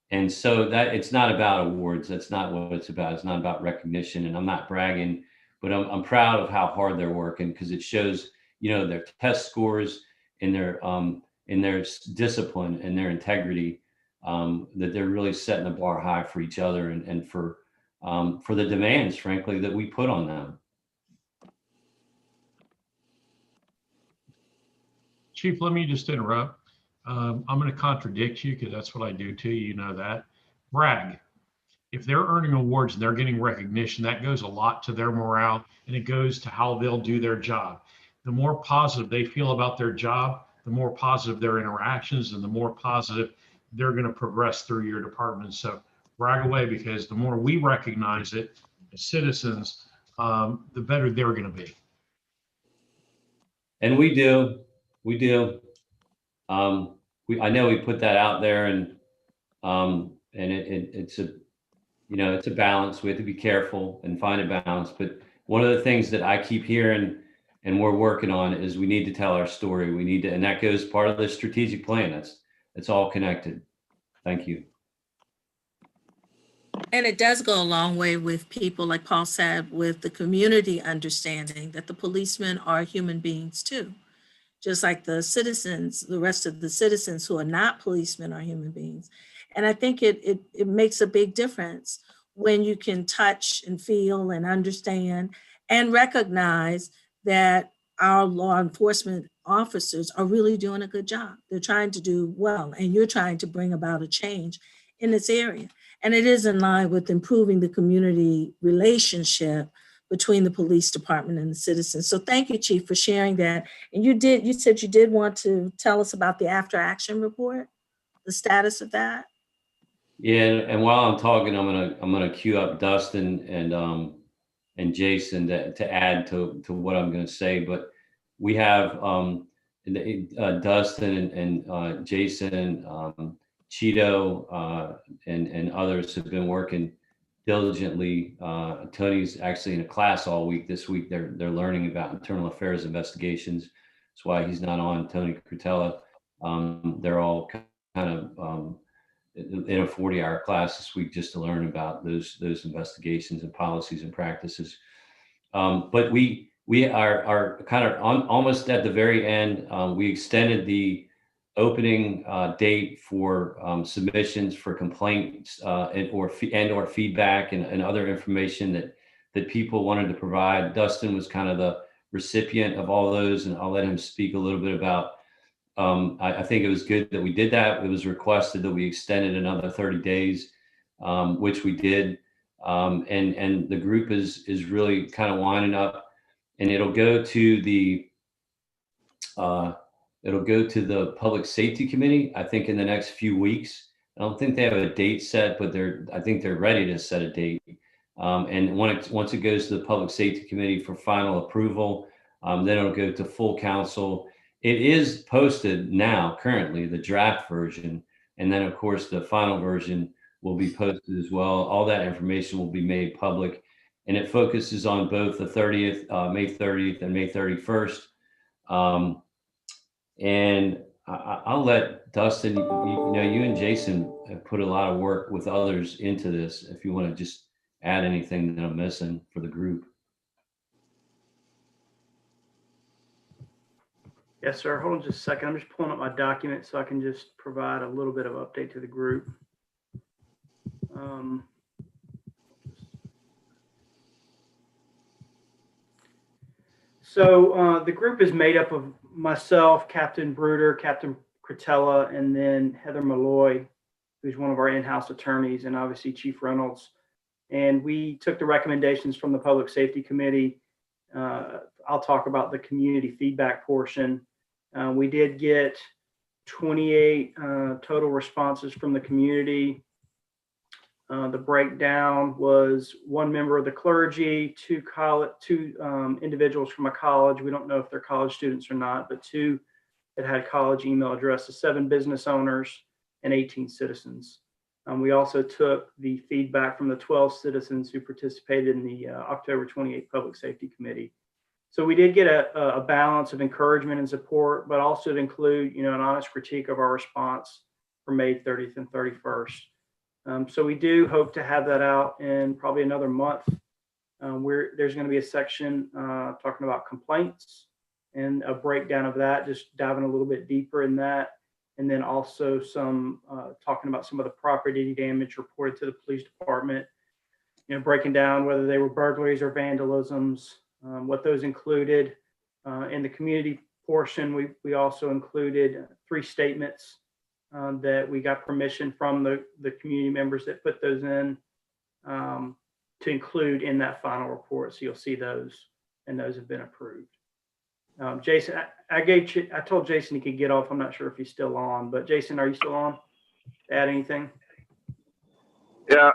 And so that it's not about awards. That's not what it's about. It's not about recognition. And I'm not bragging, but I'm proud of how hard they're working because it shows, you know, their test scores and their discipline and their integrity, that they're really setting the bar high for each other and for the demands, frankly, that we put on them. Chief, let me just interrupt. I'm going to contradict you because that's what I do too. You know that. Brag. If they're earning awards and they're getting recognition, that goes a lot to their morale and it goes to how they'll do their job. The more positive they feel about their job, the more positive their interactions and the more positive they're going to progress through your department. So brag away, because the more we recognize it as citizens, the better they're going to be. And we do. I know we put that out there, and it's you know, it's a balance. We have to be careful and find a balance. But one of the things that I keep hearing and we're working on is we need to tell our story. We need to, and that goes part of the strategic plan. It's all connected. Thank you. And it does go a long way with people, like Paul said, with the community understanding that the policemen are human beings too. Just like the citizens, the rest of the citizens who are not policemen are human beings. And I think it makes a big difference when you can touch and feel and understand and recognize that our law enforcement officers are really doing a good job. They're trying to do well, and you're trying to bring about a change in this area. And it is in line with improving the community relationship between the police department and the citizens. So thank you, Chief, for sharing that. And you said you did want to tell us about the after action report, the status of that. Yeah, and while I'm talking, I'm gonna queue up Dustin and Jason to add to what I'm gonna say. But we have Dustin and Jason, Cheeto, and others have been working diligently. Tony's actually in a class all week this week. They're learning about internal affairs investigations. That's why he's not on. Tony Crutella. They're all kind of in a 40-hour class this week just to learn about those investigations and policies and practices. But we are kind of almost at the very end. We extended the opening date for submissions for complaints or feedback and other information that people wanted to provide. Dustin was kind of the recipient of all those, and I'll let him speak a little bit about. I think it was good that we did that. It was requested that we extended another 30 days, which we did. And the group is really kind of winding up, and it'll go to the Public Safety Committee, I think, in the next few weeks. I don't think they have a date set, but I think they're ready to set a date. And once it goes to the Public Safety Committee for final approval, then it'll go to full council. It is posted now, currently, the draft version. And then, of course, the final version will be posted as well. All that information will be made public. And it focuses on both the 30th, May 30th and May 31st. And I'll let Dustin, you and Jason have put a lot of work with others into this. If you want to just add anything that I'm missing for the group. Yes, sir. Hold on just a second. I'm just pulling up my document so I can just provide a little bit of update to the group. So the group is made up of myself, Captain Bruder, Captain Crutella, and then Heather Malloy, who's one of our in-house attorneys, and obviously Chief Reynolds. And we took the recommendations from the Public Safety Committee. I'll talk about the community feedback portion. We did get 28 total responses from the community. The breakdown was one member of the clergy, two individuals from a college. We don't know if they're college students or not, but two that had college email addresses, 7 business owners, and 18 citizens. We also took the feedback from the 12 citizens who participated in the October 28th Public Safety Committee. So we did get a balance of encouragement and support, but also to include, an honest critique of our response for May 30th and 31st. So we do hope to have that out in probably another month. There's going to be a section talking about complaints and a breakdown of that, just diving a little bit deeper in that. And then also some talking about some of the property damage reported to the police department, breaking down whether they were burglaries or vandalisms, what those included. In the community portion, we also included 3 statements that we got permission from the community members that put those in to include in that final report. So you'll see those, and those have been approved. Jason, I told Jason he could get off. I'm not sure if he's still on, but Jason, are you still on? Add anything? Yeah,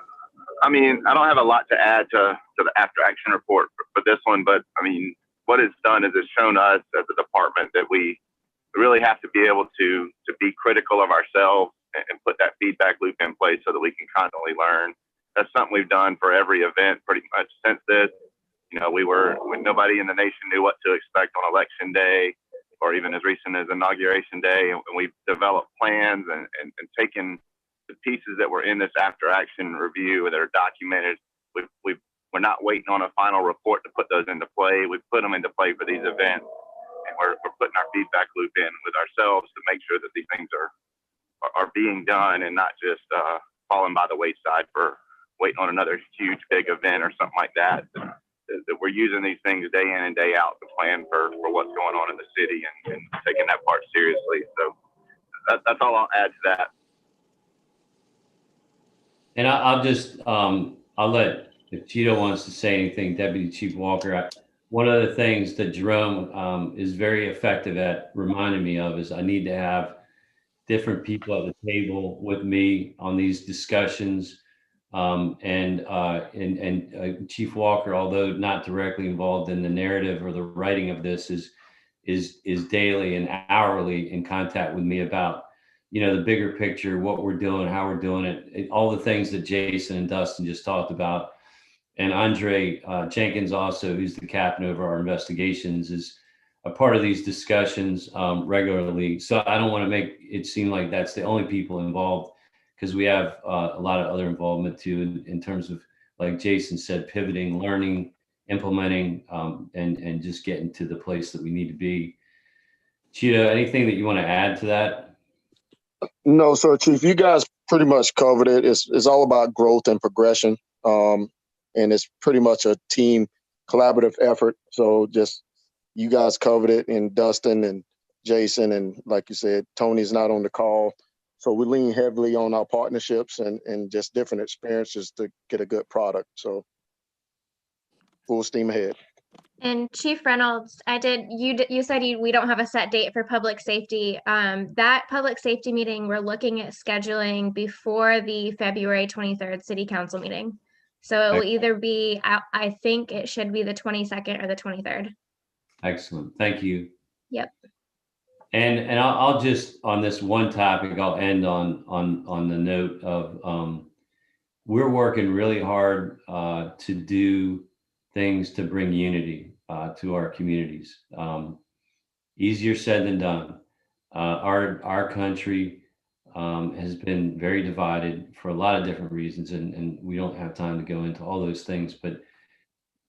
I mean, I don't have a lot to add to the after action report for this one, but I mean, what it's done is it's shown us as a department that we really have to be able to be critical of ourselves and put that feedback loop in place so that we can constantly learn. that's something we've done for every event pretty much since this. You know, when nobody in the nation knew what to expect on election day, or even as recent as inauguration day, and we've developed plans and taken the pieces that were in this after action review that are documented. We're not waiting on a final report to put those into play. We put them into play for these events, and we're putting our feedback loop in with ourselves to make sure that these things are being done and not just falling by the wayside for waiting on another huge big event or something like that. That we're using these things day in and day out to plan for what's going on in the city and taking that part seriously. So that's all I'll add to that. And I'll just, I'll let, if Cheeto wants to say anything, Deputy Chief Walker, one of the things that Jerome is very effective at reminding me of is I need to have different people at the table with me on these discussions. Chief Walker, although not directly involved in the narrative or the writing of this, is daily and hourly in contact with me about, you know, the bigger picture, what we're doing, how we're doing it, all the things that Jason and Dustin just talked about. And Andre Jenkins also, who's the captain over our investigations, is a part of these discussions regularly. So I don't want to make it seem like that's the only people involved, because we have a lot of other involvement too in terms of, like Jason said, pivoting, learning, implementing, and just getting to the place that we need to be. Cheeto, anything that you want to add to that? No, sir, Chief. You guys pretty much covered it. It's all about growth and progression, and it's pretty much a team collaborative effort. So just you guys covered it, and Dustin and Jason, and like you said, Tony's not on the call. So we lean heavily on our partnerships and just different experiences to get a good product. So full steam ahead. And Chief Reynolds, you said we don't have a set date for public safety. That public safety meeting, we're looking at scheduling before the February 23rd City Council meeting. So it will either be, I think it should be the 22nd or the 23rd. Excellent. Thank you. Yep. And I'll just, on this one topic, I'll end on the note of we're working really hard to do things to bring unity to our communities. Easier said than done. Our country has been very divided for a lot of different reasons, and we don't have time to go into all those things, but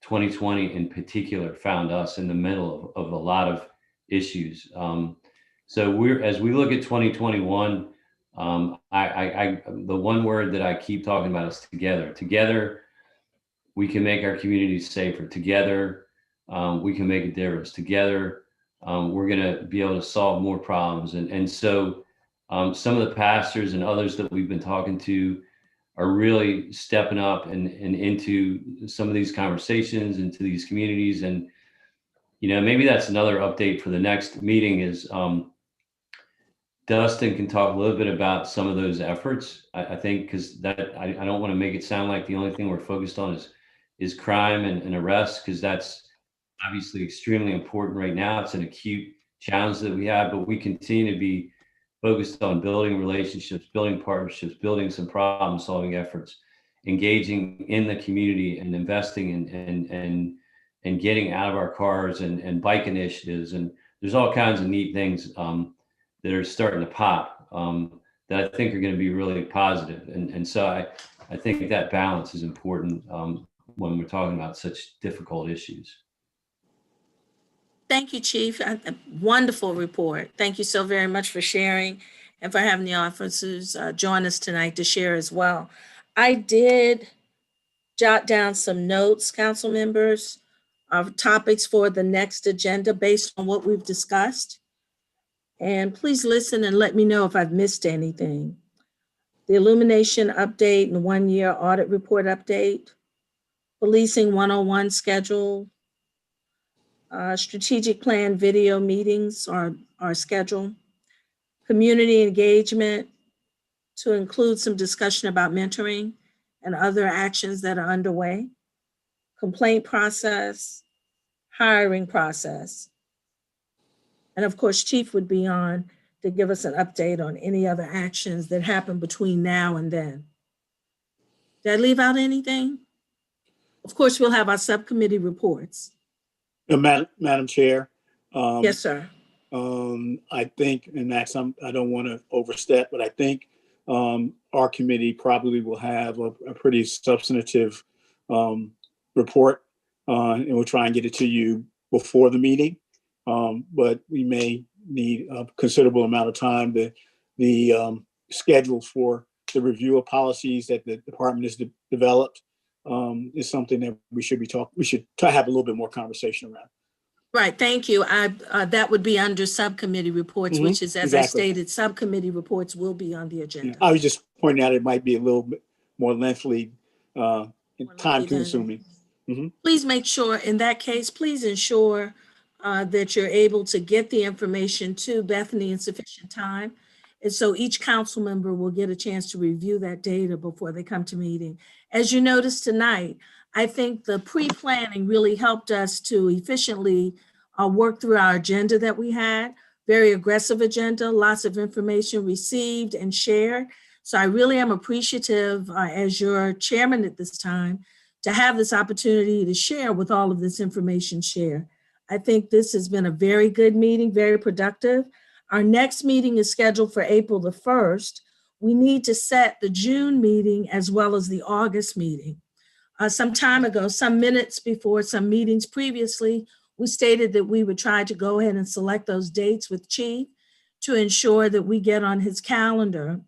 2020 in particular found us in the middle of a lot of issues. So as we look at 2021, the one word that I keep talking about is together. Together, we can make our communities safer. Together, we can make a difference. Together, we're going to be able to solve more problems. And so some of the pastors and others that we've been talking to are really stepping up and into some of these conversations, into these communities. And, you know, maybe that's another update for the next meeting is Dustin can talk a little bit about some of those efforts. I think, because I don't want to make it sound like the only thing we're focused on is crime and arrests, because that's obviously extremely important right now. It's an acute challenge that we have, but we continue to be focused on building relationships, building partnerships, building some problem solving efforts, engaging in the community and investing and getting out of our cars and bike initiatives. And there's all kinds of neat things that are starting to pop that I think are going to be really positive. And so I think that balance is important when we're talking about such difficult issues. Thank you, Chief. A wonderful report. Thank you so very much for sharing and for having the officers join us tonight to share as well. I did jot down some notes, council members, of topics for the next agenda based on what we've discussed. And please listen and let me know if I've missed anything. The illumination update and 1-year audit report update, policing 101 schedule, strategic plan video meetings are scheduled, community engagement to include some discussion about mentoring and other actions that are underway, complaint process, hiring process. And of course, Chief would be on to give us an update on any other actions that happen between now and then. Did I leave out anything? Of course, we'll have our subcommittee reports. Madam Chair. Yes, sir. I think, and Max, I don't want to overstep, but I think our committee probably will have a pretty substantive report, and we'll try and get it to you before the meeting. But we may need a considerable amount of time. The schedule for the review of policies that the department has developed is something that we should try to have a little bit more conversation around. Right, thank you. That would be under subcommittee reports, which is, as I stated, subcommittee reports will be on the agenda. I was just pointing out it might be a little bit more lengthy, time consuming. Please make sure, in that case, please ensure that you're able to get the information to Bethany in sufficient time. And so each council member will get a chance to review that data before they come to meeting. As you noticed tonight, I think the pre-planning really helped us to efficiently work through our agenda that we had. Very aggressive agenda, lots of information received and shared. So I really am appreciative as your chairman at this time to have this opportunity to share with all of this information shared. I think this has been a very good meeting, very productive. Our next meeting is scheduled for April the 1st. We need to set the June meeting as well as the August meeting. Some time ago, some minutes before some meetings previously, we stated that we would try to go ahead and select those dates with Chief to ensure that we get on his calendar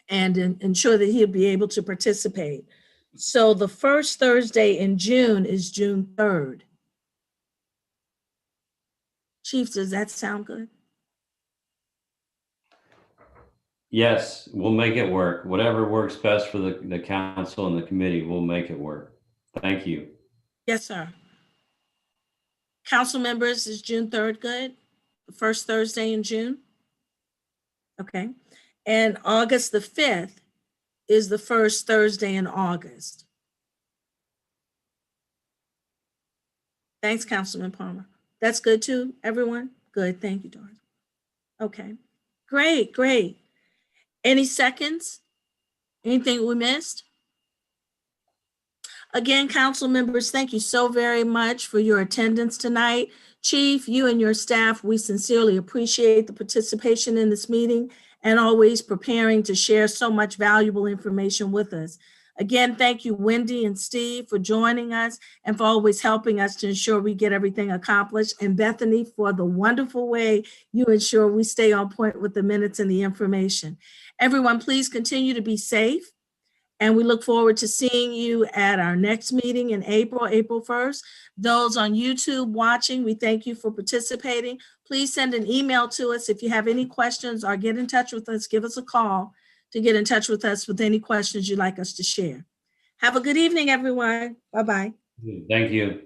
and ensure that he'll be able to participate. So the first Thursday in June is June 3rd. Chief, does that sound good? Yes, we'll make it work. Whatever works best for the council and the committee, we'll make it work. Thank you. Yes, sir. Council members, is June 3rd good? The first Thursday in June? Okay. And August the 5th is the first Thursday in August. Thanks, Councilman Palmer. That's good too, everyone? Good, thank you, Doris. Okay, great, great. Any seconds? Anything we missed? Again, council members, thank you so very much for your attendance tonight. Chief, you and your staff, we sincerely appreciate the participation in this meeting and always preparing to share so much valuable information with us. Again, thank you, Wendy and Steve, for joining us and for always helping us to ensure we get everything accomplished. And Bethany, for the wonderful way you ensure we stay on point with the minutes and the information. Everyone, please continue to be safe. And we look forward to seeing you at our next meeting in April 1st. Those on YouTube watching, we thank you for participating. Please send an email to us if you have any questions or get in touch with us. Give us a call to get in touch with us with any questions you'd like us to share. Have a good evening, everyone. Bye-bye. Thank you.